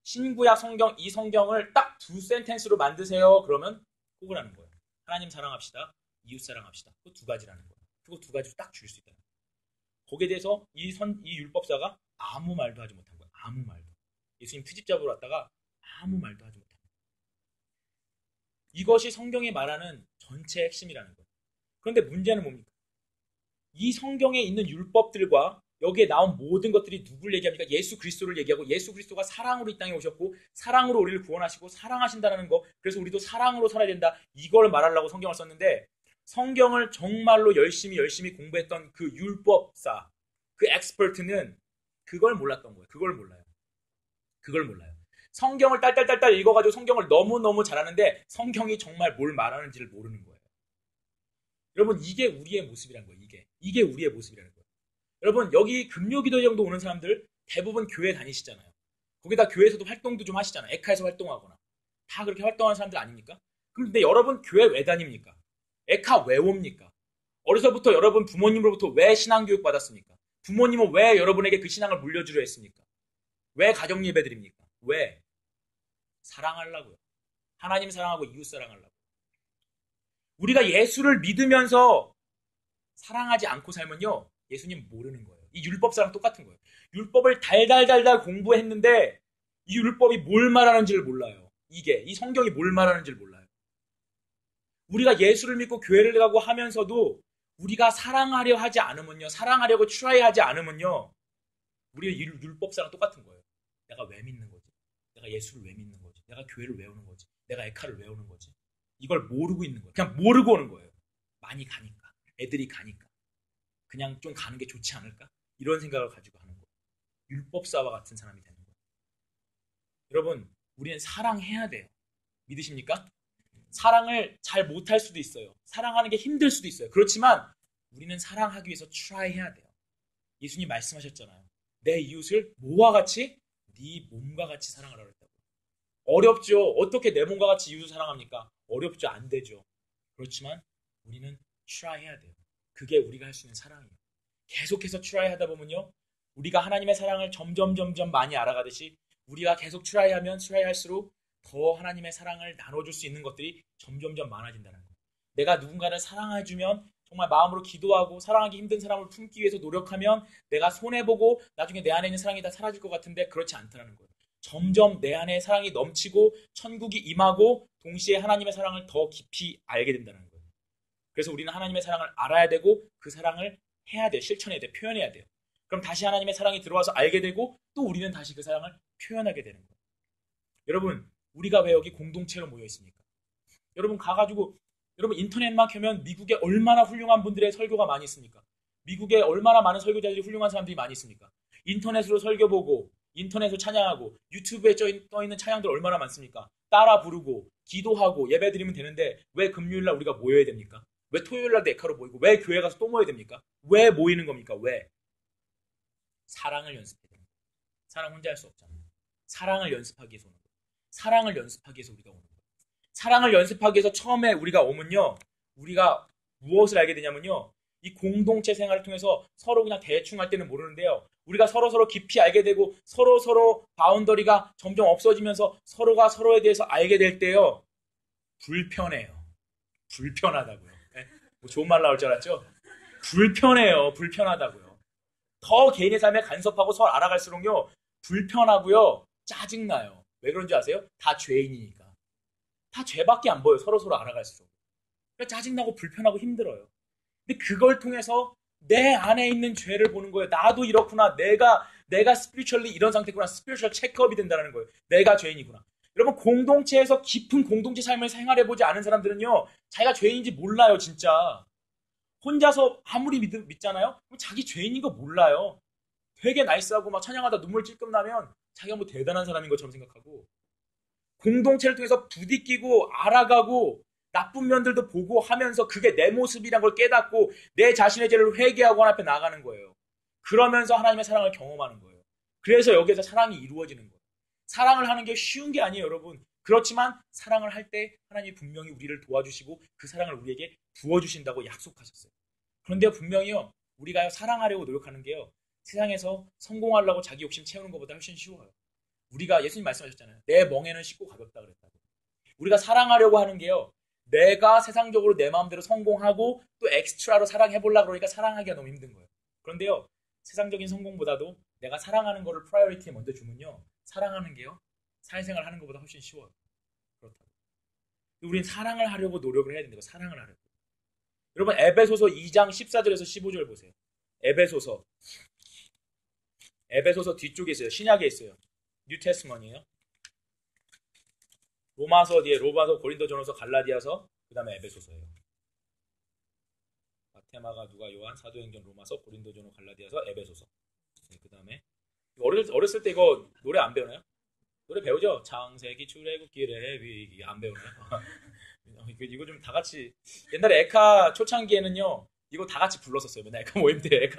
신구약 성경 이 성경을 딱 두 센텐스로 만드세요. 그러면 그걸 하는 거예요. 하나님 사랑합시다. 이웃 사랑합시다. 그 두 가지라는 거예요. 그거 두 가지로 딱 줄 수 있다는 거예요. 거기에 대해서 이 율법사가 아무 말도 하지 못한 거예요. 아무 말도. 예수님 트집 잡으러 왔다가 아무 말도 하지 못한 거예요. 이것이 성경이 말하는 전체 핵심이라는 거예요. 그런데 문제는 뭡니까? 이 성경에 있는 율법들과 여기에 나온 모든 것들이 누굴 얘기합니까? 예수 그리스도를 얘기하고 예수 그리스도가 사랑으로 이 땅에 오셨고 사랑으로 우리를 구원하시고 사랑하신다는 거 그래서 우리도 사랑으로 살아야 된다. 이걸 말하려고 성경을 썼는데 성경을 정말로 열심히 공부했던 그 율법사 그 엑스퍼트는 그걸 몰랐던 거예요. 그걸 몰라요. 성경을 딸딸딸딸 읽어가지고 성경을 너무너무 잘하는데 성경이 정말 뭘 말하는지를 모르는 거예요. 여러분 이게 우리의 모습이라는 거예요. 이게 우리의 모습이라는 거예요. 여러분 여기 금요기도 정도 오는 사람들 대부분 교회 다니시잖아요. 거기다 교회에서도 활동도 좀 하시잖아요. 에카에서 활동하거나 다 그렇게 활동하는 사람들 아닙니까? 근데 여러분 교회 왜 다닙니까? 에카 왜 옵니까? 어려서부터 여러분 부모님으로부터 왜 신앙교육 받았습니까? 부모님은 왜 여러분에게 그 신앙을 물려주려 했습니까? 왜 가정 예배 드립니까? 왜? 사랑하려고요. 하나님 사랑하고 이웃 사랑하려고. 우리가 예수를 믿으면서 사랑하지 않고 살면요. 예수님 모르는 거예요. 이 율법사랑 똑같은 거예요. 율법을 달달달달 공부했는데 이 율법이 뭘 말하는지를 몰라요. 이 성경이 뭘 말하는지를 몰라요. 우리가 예수를 믿고 교회를 가고 하면서도 우리가 사랑하려 하지 않으면요. 사랑하려고 트라이하지 않으면요. 우리 율법사랑 똑같은 거예요. 내가 왜 믿는 거지? 내가 예수를 왜 믿는 거지? 내가 교회를 왜 오는 거지? 내가 에카를 왜 오는 거지? 이걸 모르고 있는 거예요. 그냥 모르고 오는 거예요. 많이 가니까. 애들이 가니까. 그냥 좀 가는 게 좋지 않을까? 이런 생각을 가지고 하는 거예요. 율법사와 같은 사람이 되는 거예요. 여러분, 우리는 사랑해야 돼요. 믿으십니까? 사랑을 잘 못할 수도 있어요. 사랑하는 게 힘들 수도 있어요. 그렇지만 우리는 사랑하기 위해서 try 해야 돼요. 예수님 말씀하셨잖아요. 내 이웃을 뭐와 같이? 네 몸과 같이 사랑하라고 했다고. 어렵죠. 어떻게 내 몸과 같이 이웃을 사랑합니까? 어렵죠. 안 되죠. 그렇지만 우리는 try 해야 돼요. 그게 우리가 할 수 있는 사랑이에요. 계속해서 try 하다 보면요. 우리가 하나님의 사랑을 점점 많이 알아가듯이 우리가 계속 try 할수록 더 하나님의 사랑을 나눠줄 수 있는 것들이 점점 많아진다는 거예요. 내가 누군가를 사랑해주면 정말 마음으로 기도하고 사랑하기 힘든 사람을 품기 위해서 노력하면 내가 손해보고 나중에 내 안에 있는 사랑이 다 사라질 것 같은데 그렇지 않다는 거예요. 점점 내 안에 사랑이 넘치고 천국이 임하고 동시에 하나님의 사랑을 더 깊이 알게 된다는 거예요. 그래서 우리는 하나님의 사랑을 알아야 되고 그 사랑을 해야 돼요. 실천해야 돼요. 표현해야 돼요. 그럼 다시 하나님의 사랑이 들어와서 알게 되고 또 우리는 다시 그 사랑을 표현하게 되는 거예요. 여러분 우리가 왜 여기 공동체로 모여 있습니까? 여러분 가가지고 여러분 인터넷만 켜면 미국에 얼마나 훌륭한 분들의 설교가 많이 있습니까? 미국에 얼마나 많은 설교자들이 훌륭한 사람들이 많이 있습니까? 인터넷으로 설교 보고 인터넷으로 찬양하고 유튜브에 떠있는 찬양들 얼마나 많습니까? 따라 부르고 기도하고 예배 드리면 되는데 왜 금요일날 우리가 모여야 됩니까? 왜 토요일날 데카로 모이고 왜 교회 가서 또 모여야 됩니까? 왜 모이는 겁니까? 왜? 사랑을 연습해야 됩니다. 사랑 혼자 할 수 없잖아요. 사랑을 연습하기 위해서 오는 거예요. 사랑을 연습하기 위해서 우리가 오는 거예요. 사랑을 연습하기 위해서 처음에 우리가 오면요. 우리가 무엇을 알게 되냐면요. 이 공동체 생활을 통해서 서로 그냥 대충 할 때는 모르는데요. 우리가 서로 깊이 알게 되고 서로 바운더리가 점점 없어지면서 서로가 서로에 대해서 알게 될 때요. 불편해요. 불편하다고요. 네? 뭐 좋은 말 나올 줄 알았죠? 불편해요. 불편하다고요. 더 개인의 삶에 간섭하고 서로 알아갈수록요. 불편하고요. 짜증나요. 왜 그런지 아세요? 다 죄인이니까. 다 죄밖에 안 보여요. 서로 알아갈수록. 그러니까 짜증나고 불편하고 힘들어요. 근데 그걸 통해서 내 안에 있는 죄를 보는 거예요. 나도 이렇구나. 내가 스피리추얼리 이런 상태구나. 스피리추얼 체크업이 된다는 거예요. 내가 죄인이구나. 여러분 공동체에서 깊은 공동체 삶을 생활해보지 않은 사람들은요. 자기가 죄인인지 몰라요. 진짜. 혼자서 아무리 믿잖아요. 자기 죄인인 거 몰라요. 되게 나이스하고 막 찬양하다 눈물 찔끔 나면 자기가 뭐 대단한 사람인 것처럼 생각하고 공동체를 통해서 부딪히고 알아가고 나쁜 면들도 보고 하면서 그게 내 모습이란 걸 깨닫고 내 자신의 죄를 회개하고 하나님 앞에 나가는 거예요. 그러면서 하나님의 사랑을 경험하는 거예요. 그래서 여기에서 사랑이 이루어지는 거예요. 사랑을 하는 게 쉬운 게 아니에요, 여러분. 그렇지만 사랑을 할 때 하나님이 분명히 우리를 도와주시고 그 사랑을 우리에게 부어주신다고 약속하셨어요. 그런데 분명히요, 우리가 사랑하려고 노력하는 게요, 세상에서 성공하려고 자기 욕심 채우는 것보다 훨씬 쉬워요. 우리가 예수님 말씀하셨잖아요. 내 멍에는 쉽고 가볍다 그랬다고. 우리가 사랑하려고 하는 게요, 내가 세상적으로 내 마음대로 성공하고 또 엑스트라로 사랑해보려고 그러니까 사랑하기가 너무 힘든 거예요. 그런데요, 세상적인 성공보다도 내가 사랑하는 거를 프라이어리티에 먼저 주면요, 사랑하는 게요, 사회생활 하는 것보다 훨씬 쉬워요. 그렇다고. 우리는 사랑을 하려고 노력을 해야 된다고. 사랑을 하려고. 여러분, 에베소서 2장 14절에서 15절 보세요. 에베소서 뒤쪽에 있어요. 신약에 있어요. 뉴테스먼이에요. 로마서 뒤에 로마서, 고린도전서, 갈라디아서, 그 다음에 에베소서예요. 마테마가, 누가, 요한, 사도행전, 로마서, 고린도전서, 갈라디아서, 에베소서. 네, 그 다음에 어렸을 때 이거 노래 안 배우나요? 노래 배우죠? 창세기, 출애굽기, 레위기 안 배우나요? 이거 좀 다 같이, 옛날에 에카 초창기에는요, 이거 다 같이 불렀었어요. 맨날 에카 모임 때,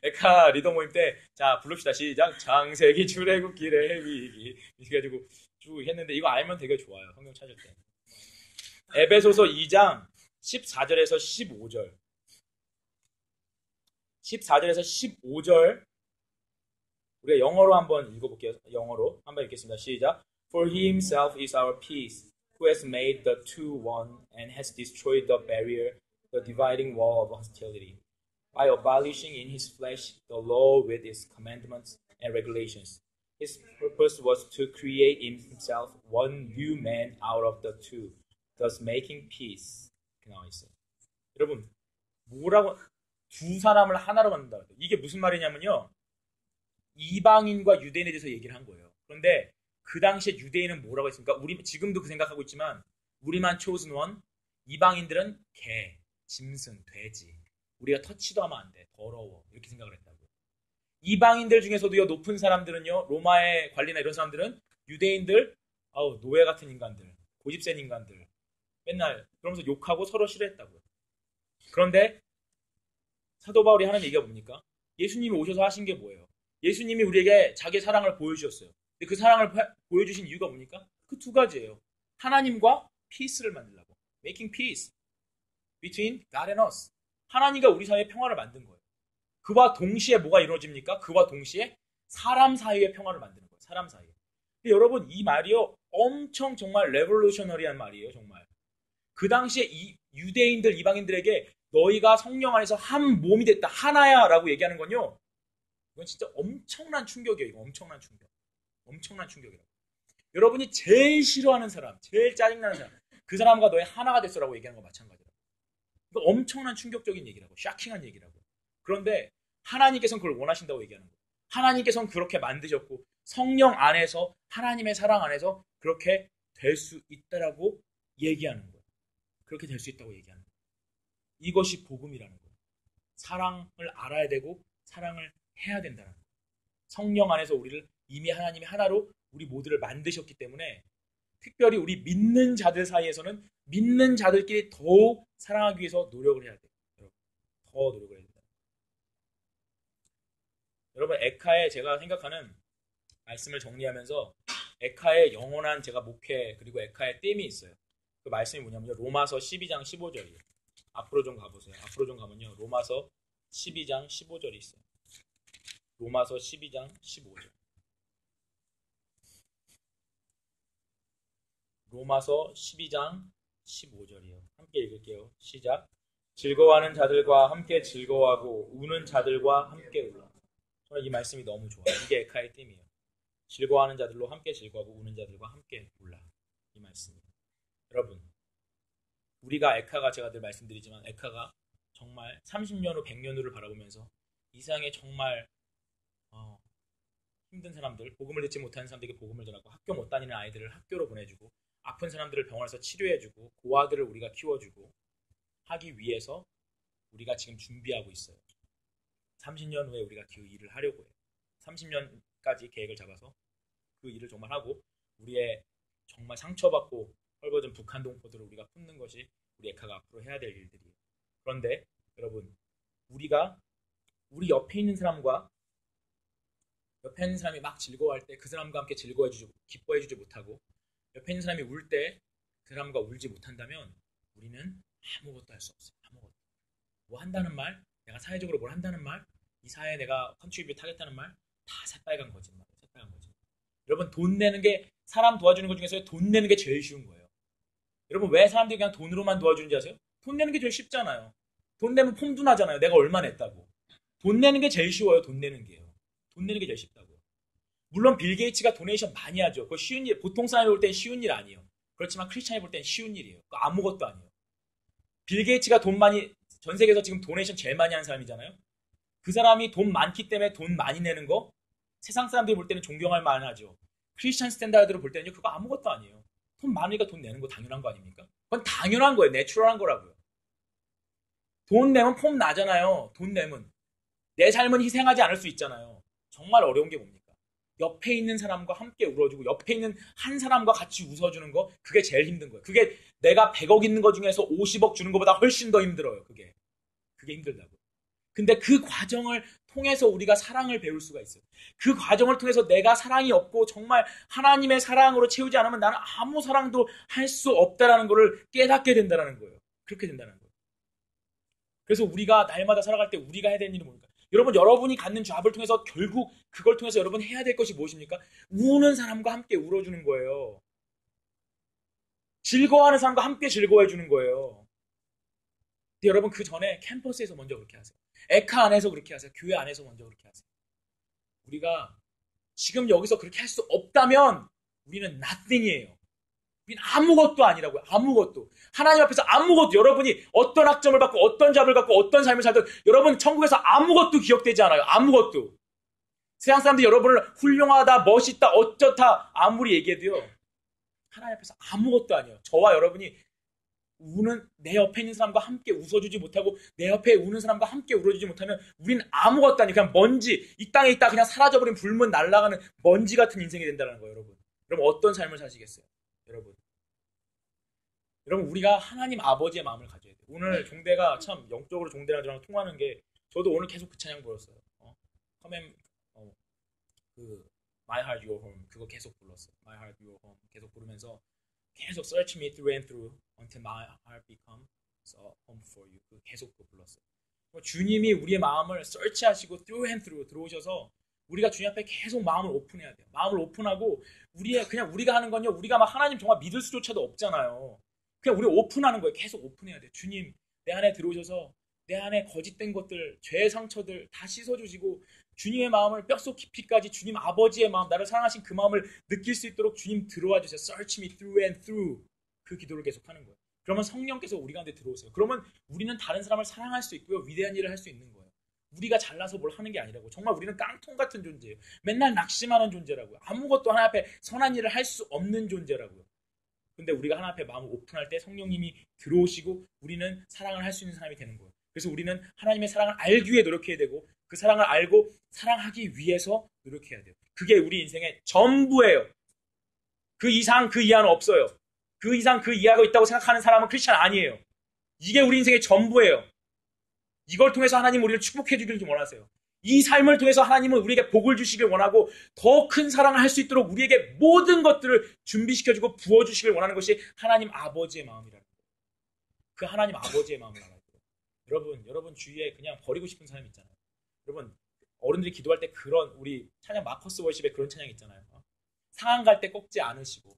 에카 리더 모임 때, 자, 부릅시다. 시작. 창세기, 출애굽기, 레위기. 이래가지고 쭉 했는데, 이거 알면 되게 좋아요. 성경 찾을 때. 에베소서 2장 14절에서 15절. 14절에서 15절. 우리가 영어로 한번 읽어볼게요. 영어로 한번 읽겠습니다. 시작. For he himself is our peace, who has made the two one and has destroyed the barrier, the dividing wall of hostility, by abolishing in his flesh the law with its commandments and regulations. His purpose was to create in himself one new man out of the two, thus making peace. 이렇게 나와 있어요. 여러분, 뭐라고 두 사람을 하나로 만든다. 이게 무슨 말이냐면요, 이방인과 유대인에 대해서 얘기를 한 거예요. 그런데 그 당시에 유대인은 뭐라고 했습니까? 우리 지금도 그 생각하고 있지만, 우리만 chosen one, 이방인들은 개, 짐승, 돼지. 우리가 터치도 하면 안 돼. 더러워. 이렇게 생각을 했다고. 이방인들 중에서도요, 높은 사람들은요, 로마의 관리나 이런 사람들은 유대인들, 노예 같은 인간들, 고집센 인간들, 맨날 그러면서 욕하고 서로 싫어했다고요. 그런데 사도 바울이 하는 얘기가 뭡니까? 예수님이 오셔서 하신 게 뭐예요? 예수님이 우리에게 자기의 사랑을 보여주셨어요. 근데 그 사랑을 보여주신 이유가 뭡니까? 그 두 가지예요. 하나님과 피스를 만들라고. Making peace between God and us. 하나님과 우리 사이의 평화를 만든 거예요. 그와 동시에 뭐가 이루어집니까? 그와 동시에 사람 사이의 평화를 만드는 거예요. 사람 사이에. 근데 여러분, 이 말이요, 엄청 정말 레볼루셔너리한 말이에요. 정말. 그 당시에 이 유대인들, 이방인들에게 너희가 성령 안에서 한 몸이 됐다, 하나야 라고 얘기하는 건요, 이건 진짜 엄청난 충격이에요. 이거 엄청난 충격. 엄청난 충격이라고. 여러분이 제일 싫어하는 사람, 제일 짜증나는 사람, 그 사람과 너의 하나가 됐어라고 얘기하는 거 마찬가지라고. 이거 엄청난 충격적인 얘기라고. 샤킹한 얘기라고. 그런데 하나님께서는 그걸 원하신다고 얘기하는 거예요. 하나님께서는 그렇게 만드셨고 성령 안에서, 하나님의 사랑 안에서 그렇게 될 수 있다라고 얘기하는 거예요. 그렇게 될 수 있다고 얘기하는 거예요. 이것이 복음이라는 거예요. 사랑을 알아야 되고 사랑을 해야 된다는 거예요. 성령 안에서 우리를 이미 하나님이 하나로 우리 모두를 만드셨기 때문에, 특별히 우리 믿는 자들 사이에서는 믿는 자들끼리 더욱 사랑하기 위해서 노력을 해야 돼요. 더 노력을 해야 된다. 여러분, 에카의 제가 생각하는 말씀을 정리하면서 에카의 영원한 제가 목회, 그리고 에카의 띠임이 있어요. 그 말씀이 뭐냐면요, 로마서 12장 15절이에요. 앞으로 좀 가보세요. 앞으로 좀 가면요, 로마서 12장 15절이 있어요. 로마서 12장 15절. 로마서 12장 15절이에요. 함께 읽을게요. 시작. 즐거워하는 자들과 함께 즐거워하고 우는 자들과 함께 울라. 저는 이 말씀이 너무 좋아요. 이게 에카의 띠임이에요. 즐거워하는 자들로 함께 즐거워하고 우는 자들과 함께 울라. 이 말씀이에요. 여러분, 우리가 에카가, 제가 늘 말씀드리지만 에카가 정말 30년 후 100년 후를 바라보면서 이 세상에 정말 힘든 사람들, 복음을 듣지 못하는 사람들에게 복음을 전하고, 학교 못 다니는 아이들을 학교로 보내주고, 아픈 사람들을 병원에서 치료해주고, 고아들을 우리가 키워주고 하기 위해서 우리가 지금 준비하고 있어요. 30년 후에 우리가 그 일을 하려고 해요. 30년까지 계획을 잡아서 그 일을 정말 하고 우리의 정말 상처받고 헐벗은 북한 동포들을 우리가 품는 것이 우리 에카가 앞으로 해야 될 일들이에요. 그런데 여러분, 우리가 우리 옆에 있는 사람과 옆에 있는 사람이 막 즐거워할 때 그 사람과 함께 기뻐해주지 못하고 옆에 있는 사람이 울 때 그 사람과 울지 못한다면 우리는 아무것도 할 수 없어요. 아무것도. 뭐 한다는 말, 내가 사회적으로 뭘 한다는 말, 이 사회에 내가 컨트리뷰트 하겠다는 말, 다 새빨간 거짓말. 새빨간 거짓말. 여러분, 돈 내는 게, 사람 도와주는 것 중에서 돈 내는 게 제일 쉬운 거예요. 여러분, 왜 사람들이 그냥 돈으로만 도와주는지 아세요? 돈 내는 게 제일 쉽잖아요. 돈 내면 폼도 나잖아요. 내가 얼마 냈다고. 돈 내는 게 제일 쉬워요. 돈 내는 게요. 돈 내는 게 제일 쉽다고. 물론 빌 게이츠가 도네이션 많이 하죠. 그거 쉬운 일, 보통 사람이 볼 땐 쉬운 일 아니에요. 그렇지만 크리스찬이 볼 땐 쉬운 일이에요. 그거 아무것도 아니에요. 빌 게이츠가 돈 많이, 전 세계에서 지금 도네이션 제일 많이 하는 사람이잖아요. 그 사람이 돈 많기 때문에 돈 많이 내는 거, 세상 사람들이 볼 때는 존경할 만하죠. 크리스찬 스탠다드로 볼 때는요, 그거 아무것도 아니에요. 돈 많으니까 돈 내는 거 당연한 거 아닙니까? 그건 당연한 거예요. 내추럴한 거라고요. 돈 내면 폼 나잖아요. 돈 내면. 내 삶은 희생하지 않을 수 있잖아요. 정말 어려운 게 뭡니까? 옆에 있는 사람과 함께 울어주고 옆에 있는 한 사람과 같이 웃어주는 거, 그게 제일 힘든 거예요. 그게 내가 100억 있는 거 중에서 50억 주는 것보다 훨씬 더 힘들어요. 그게 힘들다고. 근데 그 과정을 통해서 우리가 사랑을 배울 수가 있어요. 그 과정을 통해서 내가 사랑이 없고 정말 하나님의 사랑으로 채우지 않으면 나는 아무 사랑도 할 수 없다라는 것을 깨닫게 된다는 거예요. 그렇게 된다는 거예요. 그래서 우리가 날마다 살아갈 때 우리가 해야 되는 일은 뭡니까? 여러분, 여러분이 갖는 잡을 통해서 결국 그걸 통해서 여러분 해야 될 것이 무엇입니까? 우는 사람과 함께 울어주는 거예요. 즐거워하는 사람과 함께 즐거워해 주는 거예요. 근데 여러분, 그 전에 캠퍼스에서 먼저 그렇게 하세요. 에카 안에서 그렇게 하세요. 교회 안에서 먼저 그렇게 하세요. 우리가 지금 여기서 그렇게 할 수 없다면 우리는 nothing이에요. 우리는 아무것도 아니라고요. 아무것도. 하나님 앞에서 아무것도, 여러분이 어떤 학점을 받고 어떤 잡을 갖고 어떤 삶을 살든 여러분 천국에서 아무것도 기억되지 않아요. 아무것도. 세상 사람들이 여러분을 훌륭하다, 멋있다, 어쩌다 아무리 얘기해도요, 하나님 앞에서 아무것도 아니에요. 저와 여러분이 우는, 내 옆에 있는 사람과 함께 웃어주지 못하고 내 옆에 우는 사람과 함께 울어주지 못하면 우리는 아무것도 아니에요. 그냥 먼지, 이 땅에 있다 그냥 사라져버린 불문 날아가는 먼지 같은 인생이 된다는 거예요. 여러분, 여러분 어떤 삶을 사시겠어요? 여러분, 우리가 하나님 아버지의 마음을 가져야 돼요. 오늘 종대가 참 영적으로 종대랑 저랑 통하는 게, 저도 오늘 계속 그 찬양 불렀어요. 그 My Heart Your Home 그거 계속 불렀어요. My Heart Your Home 계속 부르면서 계속 Search me through and through until my heart becomes a home for you. 그 계속 그거 불렀어요. 주님이 우리의 마음을 search하시고 through and through 들어오셔서 우리가 주님 앞에 계속 마음을 오픈해야 돼요. 마음을 오픈하고 그냥 우리가 하는 건요, 우리가 막 하나님 정말 믿을 수조차도 없잖아요. 그냥 우리 오픈하는 거예요. 계속 오픈해야 돼요. 주님, 내 안에 들어오셔서 내 안에 거짓된 것들, 죄의 상처들 다 씻어주시고 주님의 마음을 뼛속 깊이까지, 주님 아버지의 마음, 나를 사랑하신 그 마음을 느낄 수 있도록 주님 들어와 주세요. Search me through and through. 그 기도를 계속 하는 거예요. 그러면 성령께서 우리 가운데 들어오세요. 그러면 우리는 다른 사람을 사랑할 수 있고요, 위대한 일을 할 수 있는 거예요. 우리가 잘나서 뭘 하는 게 아니라고. 정말 우리는 깡통 같은 존재예요. 맨날 낙심하는 존재라고요. 아무것도 하나 앞에 선한 일을 할 수 없는 존재라고요. 근데 우리가 하나 앞에 마음을 오픈할 때 성령님이 들어오시고 우리는 사랑을 할 수 있는 사람이 되는 거예요. 그래서 우리는 하나님의 사랑을 알기 위해 노력해야 되고, 그 사랑을 알고 사랑하기 위해서 노력해야 돼요. 그게 우리 인생의 전부예요. 그 이상 그 이하는 없어요. 그 이상 그 이하가 있다고 생각하는 사람은 크리스찬 아니에요. 이게 우리 인생의 전부예요. 이걸 통해서 하나님 우리를 축복해 주길 원하세요. 이 삶을 통해서 하나님은 우리에게 복을 주시길 원하고 더 큰 사랑을 할 수 있도록 우리에게 모든 것들을 준비시켜주고 부어주시길 원하는 것이 하나님 아버지의 마음이라는 거예요. 그 하나님 아버지의 마음을 알아요. 여러분 주위에 그냥 버리고 싶은 사람 있잖아요. 여러분, 어른들이 기도할 때 그런, 우리 찬양 마커스 월십에 그런 찬양 있잖아요. 상한 갈 때 꺾지 않으시고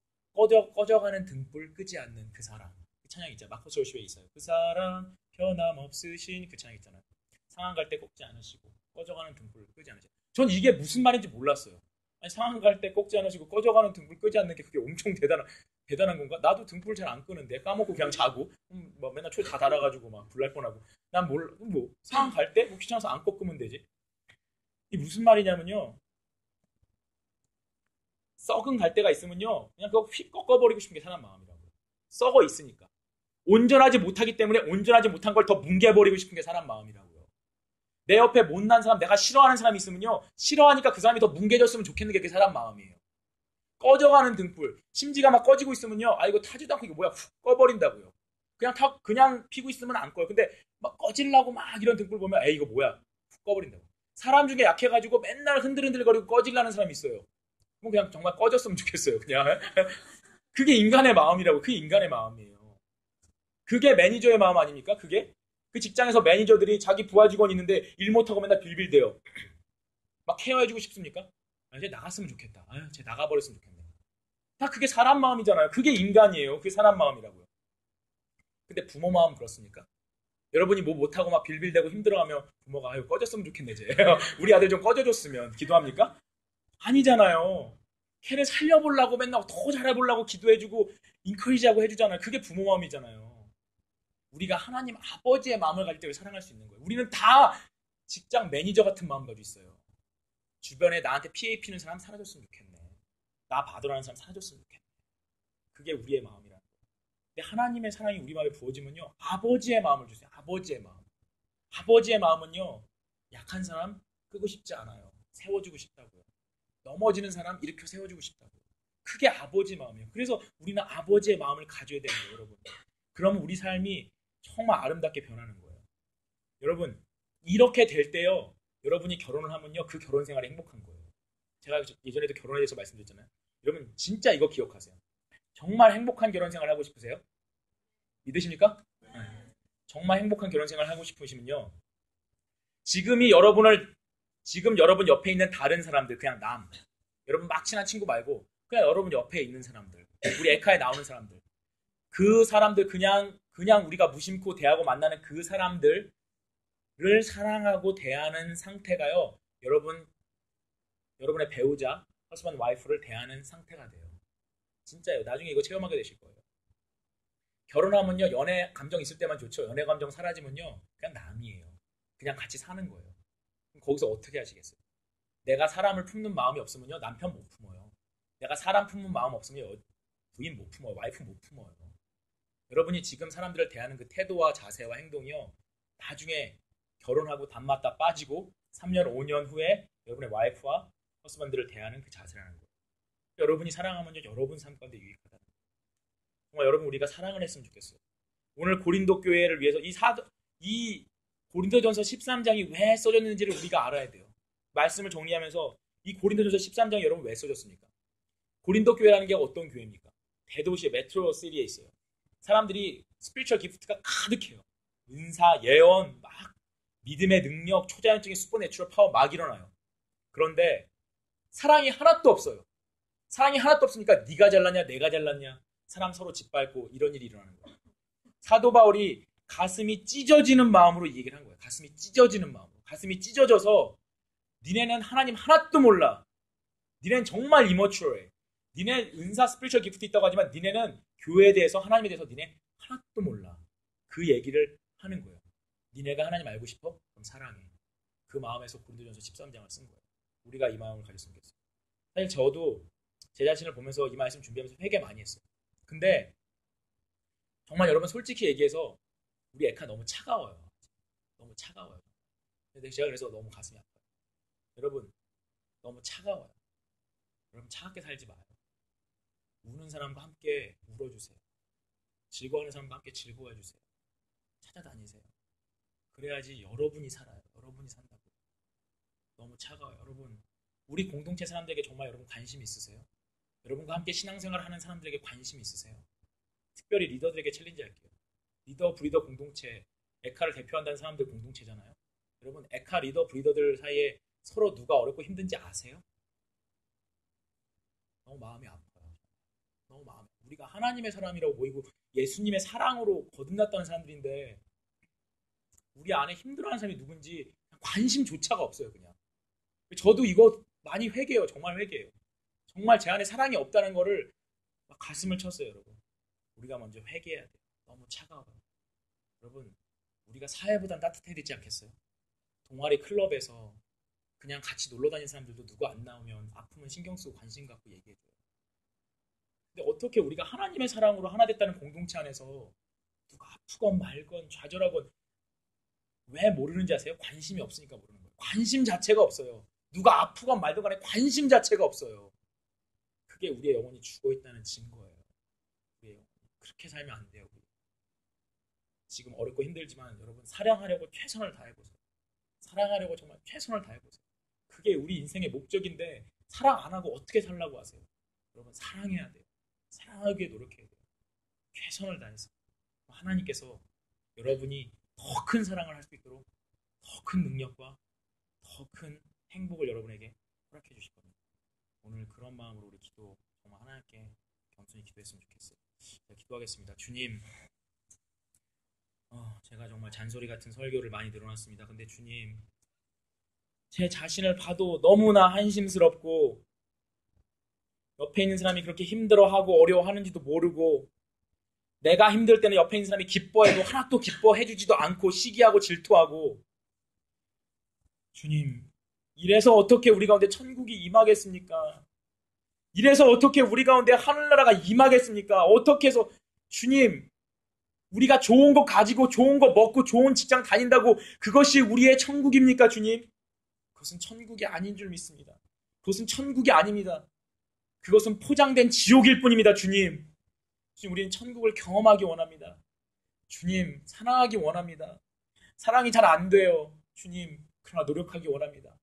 꺼져가는 등불 끄지 않는 그 사랑. 그 찬양 있잖아요. 마커스 월십에 있어요. 그 사랑 변함없으신 그 찬양 있잖아요. 상한 갈 때 꺾지 않으시고 꺼져가는 등불 끄지 않으시고. 전 이게 무슨 말인지 몰랐어요. 아니, 상한 갈 때 꺾지 않으시고 꺼져가는 등불 끄지 않는 게 그게 엄청 대단한 건가? 나도 등불 잘 안 끄는데 까먹고 그냥 자고 뭐 맨날 초에 다 달아가지고 막 불 날 뻔하고. 난 뭐 상한 갈 때 뭐 귀찮아서 안 꺾으면 되지. 이게 무슨 말이냐면요, 썩은 갈대가 있으면요 그냥 그거 휙 꺾어버리고 싶은 게 사람 마음이라고요. 썩어 있으니까. 온전하지 못하기 때문에 온전하지 못한 걸 더 뭉개버리고 싶은 게 사람 마음이라고요. 내 옆에 못난 사람, 내가 싫어하는 사람이 있으면요, 싫어하니까 그 사람이 더 뭉개졌으면 좋겠는 게 그 사람 마음이에요. 꺼져가는 등불, 심지가 막 꺼지고 있으면요, 아 이거 타지도 않고 이거 뭐야 훅 꺼버린다고요. 그냥 피고 있으면 안 꺼요. 근데 막 꺼질라고 막 이런 등불 보면 에이 이거 뭐야 훅 꺼버린다고. 사람 중에 약해가지고 맨날 흔들흔들거리고 꺼질라는 사람이 있어요. 그럼 그냥 정말 꺼졌으면 좋겠어요. 그냥 그게 인간의 마음이라고. 그게 인간의 마음이에요. 그게 매니저의 마음 아닙니까? 그게 그 직장에서 매니저들이 자기 부하 직원 있는데 일 못하고 맨날 빌빌대요. 막 케어해주고 싶습니까? 아, 이제 나갔으면 좋겠다. 아유, 쟤 나가버렸으면 좋겠네. 다 그게 사람 마음이잖아요. 그게 인간이에요. 그게 사람 마음이라고요. 근데 부모 마음 그렇습니까? 여러분이 뭐 못하고 막 빌빌대고 힘들어하면 부모가 아유 꺼졌으면 좋겠네 쟤. 우리 아들 좀 꺼져줬으면 기도합니까? 아니잖아요. 걔를 살려보려고 맨날 더 잘해보려고 기도해주고 인커리지하고 해주잖아요. 그게 부모 마음이잖아요. 우리가 하나님 아버지의 마음을 가질 때 사랑할 수 있는 거예요. 우리는 다 직장 매니저 같은 마음 가지고 있어요. 주변에 나한테 피해 피는 사람 사라졌으면 좋겠네. 나 받으라는 사람 사라졌으면 좋겠네. 그게 우리의 마음이라는 거예요. 근데 하나님의 사랑이 우리 마음에 부어지면요. 아버지의 마음을 주세요. 아버지의 마음. 아버지의 마음은요. 약한 사람 끄고 싶지 않아요. 세워주고 싶다고요. 넘어지는 사람 일으켜 세워주고 싶다고요. 그게 아버지 마음이에요. 그래서 우리는 아버지의 마음을 가져야 되는 거예요. 여러분. 그러면 우리 삶이 정말 아름답게 변하는 거예요. 여러분 이렇게 될 때요. 여러분이 결혼을 하면요. 그 결혼 생활이 행복한 거예요. 제가 예전에도 결혼에 대해서 말씀드렸잖아요. 여러분 진짜 이거 기억하세요. 정말 행복한 결혼 생활 하고 싶으세요? 믿으십니까? 네. 정말 행복한 결혼 생활 하고 싶으시면요. 지금 여러분 옆에 있는 다른 사람들, 그냥 여러분 막 친한 친구 말고, 그냥 여러분 옆에 있는 사람들, 우리 에카에 나오는 사람들, 그 사람들 그냥 우리가 무심코 대하고 만나는 그 사람들을 사랑하고 대하는 상태가요. 여러분의 배우자, 허스밴드 와이프를 대하는 상태가 돼요. 진짜요. 나중에 이거 체험하게 되실 거예요. 결혼하면요. 연애 감정 있을 때만 좋죠. 연애 감정 사라지면요. 그냥 남이에요. 그냥 같이 사는 거예요. 그럼 거기서 어떻게 하시겠어요? 내가 사람을 품는 마음이 없으면요. 남편 못 품어요. 내가 사람 품는 마음 없으면 부인 못 품어요. 와이프 못 품어요. 여러분이 지금 사람들을 대하는 그 태도와 자세와 행동이요. 나중에 결혼하고 단맞다 빠지고 3년, 5년 후에 여러분의 와이프와 허스밴드를 대하는 그 자세라는 거예요. 여러분이 사랑하면요. 여러분 삶 가운데 유익하다는 거예요. 정말 여러분 우리가 사랑을 했으면 좋겠어요. 오늘 고린도 교회를 위해서 이 고린도전서 13장이 왜 써졌는지를 우리가 알아야 돼요. 말씀을 정리하면서 이 고린도전서 13장이 여러분 왜 써졌습니까? 고린도 교회라는 게 어떤 교회입니까? 대도시의 메트로 시티에 있어요. 사람들이 스피리추얼 기프트가 가득해요. 은사, 예언, 막 믿음의 능력, 초자연적인 슈퍼내추럴 파워 막 일어나요. 그런데 사랑이 하나도 없어요. 사랑이 하나도 없으니까 네가 잘났냐 내가 잘났냐 사람 서로 짓밟고 이런 일이 일어나는 거예요. 사도 바울이 가슴이 찢어지는 마음으로 이 얘기를 한 거예요. 가슴이 찢어지는 마음으로. 가슴이 찢어져서 니네는 하나님 하나도 몰라. 니네는 정말 이머추얼해. 니네 은사 스피리추얼 기프트 있다고 하지만 니네는 교회에 대해서 하나님에 대해서 니네 하나도 몰라. 그 얘기를 하는 거예요. 니네가 하나님 알고 싶어? 그럼 사랑해. 그 마음에서 고린도전서 13장을 쓴 거예요. 우리가 이 마음을 가졌으면 좋겠어요. 사실 저도 제 자신을 보면서 이 말씀 준비하면서 회개 많이 했어요. 근데 정말 여러분 솔직히 얘기해서 우리 에카 너무 차가워요. 너무 차가워요. 근데 제가 그래서 너무 가슴이 아파요. 여러분 너무 차가워요. 여러분 차갑게 살지 마요. 우는 사람과 함께 울어주세요. 즐거워하는 사람과 함께 즐거워해주세요. 찾아다니세요. 그래야지 여러분이 살아요. 여러분이 산다고. 너무 차가워요. 여러분 우리 공동체 사람들에게 정말 여러분 관심 있으세요? 여러분과 함께 신앙생활을 하는 사람들에게 관심 있으세요? 특별히 리더들에게 챌린지 할게요. 리더, 브리더 공동체, 에카를 대표한다는 사람들 공동체잖아요. 여러분 에카 리더, 브리더들 사이에 서로 누가 어렵고 힘든지 아세요? 너무 마음이 아파요. 너무 우리가 하나님의 사람이라고 보이고 예수님의 사랑으로 거듭났다는 사람들인데 우리 안에 힘들어하는 사람이 누군지 관심조차가 없어요. 그냥 저도 이거 많이 회개해요. 정말 회개해요. 정말 제 안에 사랑이 없다는 거를 막 가슴을 쳤어요. 여러분 우리가 먼저 회개해야 돼요. 너무 차가워요. 여러분 우리가 사회보단 따뜻해야 되지 않겠어요? 동아리 클럽에서 그냥 같이 놀러 다니는 사람들도 누구 안 나오면 아프면 신경 쓰고 관심 갖고 얘기해줘요. 근데 어떻게 우리가 하나님의 사랑으로 하나 됐다는 공동체 안에서 누가 아프건 말건 좌절하건 왜 모르는지 아세요? 관심이 없으니까 모르는 거예요. 관심 자체가 없어요. 누가 아프건 말건 간에 관심 자체가 없어요. 그게 우리의 영혼이 죽어있다는 증거예요. 우리의 영혼이. 그렇게 살면 안 돼요. 우리. 지금 어렵고 힘들지만 여러분 사랑하려고 최선을 다해보세요. 사랑하려고 정말 최선을 다해보세요. 그게 우리 인생의 목적인데 사랑 안 하고 어떻게 살라고 하세요? 여러분 사랑해야 돼요. 사랑하기에 노력해야 돼요. 최선을 다해서 하나님께서 여러분이 더 큰 사랑을 할 수 있도록 더 큰 능력과 더 큰 행복을 여러분에게 허락해 주실 겁니다. 오늘 그런 마음으로 우리 기도 정말 하나님께 겸손히 기도했으면 좋겠어요. 제가 기도하겠습니다. 주님, 제가 정말 잔소리 같은 설교를 많이 늘어놨습니다. 근데 주님, 제 자신을 봐도 너무나 한심스럽고 옆에 있는 사람이 그렇게 힘들어하고 어려워하는지도 모르고 내가 힘들 때는 옆에 있는 사람이 기뻐해도 하나도 기뻐해주지도 않고 시기하고 질투하고 주님, 이래서 어떻게 우리 가운데 천국이 임하겠습니까? 이래서 어떻게 우리 가운데 하늘나라가 임하겠습니까? 어떻게 해서 주님, 우리가 좋은 거 가지고 좋은 거 먹고 좋은 직장 다닌다고 그것이 우리의 천국입니까, 주님? 그것은 천국이 아닌 줄 믿습니다. 그것은 천국이 아닙니다. 그것은 포장된 지옥일 뿐입니다, 주님. 주님, 우리는 천국을 경험하기 원합니다. 주님, 사랑하기 원합니다. 사랑이 잘 안 돼요. 주님, 그러나 노력하기 원합니다.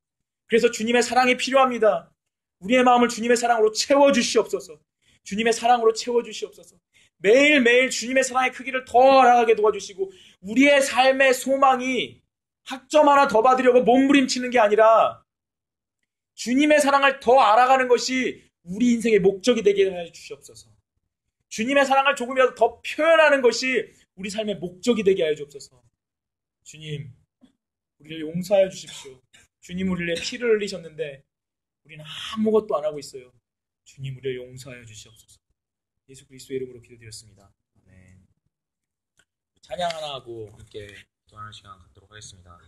그래서 주님의 사랑이 필요합니다. 우리의 마음을 주님의 사랑으로 채워주시옵소서. 주님의 사랑으로 채워주시옵소서. 매일매일 주님의 사랑의 크기를 더 알아가게 도와주시고 우리의 삶의 소망이 학점 하나 더 받으려고 몸부림치는 게 아니라 주님의 사랑을 더 알아가는 것이 우리 인생의 목적이 되게 해주시옵소서. 주님의 사랑을 조금이라도 더 표현하는 것이 우리 삶의 목적이 되게 하여 주옵소서. 주님, 우리를 용서하여 주십시오. 주님, 우리를 피를 흘리셨는데 우리는 아무것도 안 하고 있어요. 주님, 우리를 용서하여 주시옵소서. 예수 그리스도의 이름으로 기도드렸습니다. 아멘. 찬양 하나 하고 함께 기도하는 시간 갖도록 하겠습니다.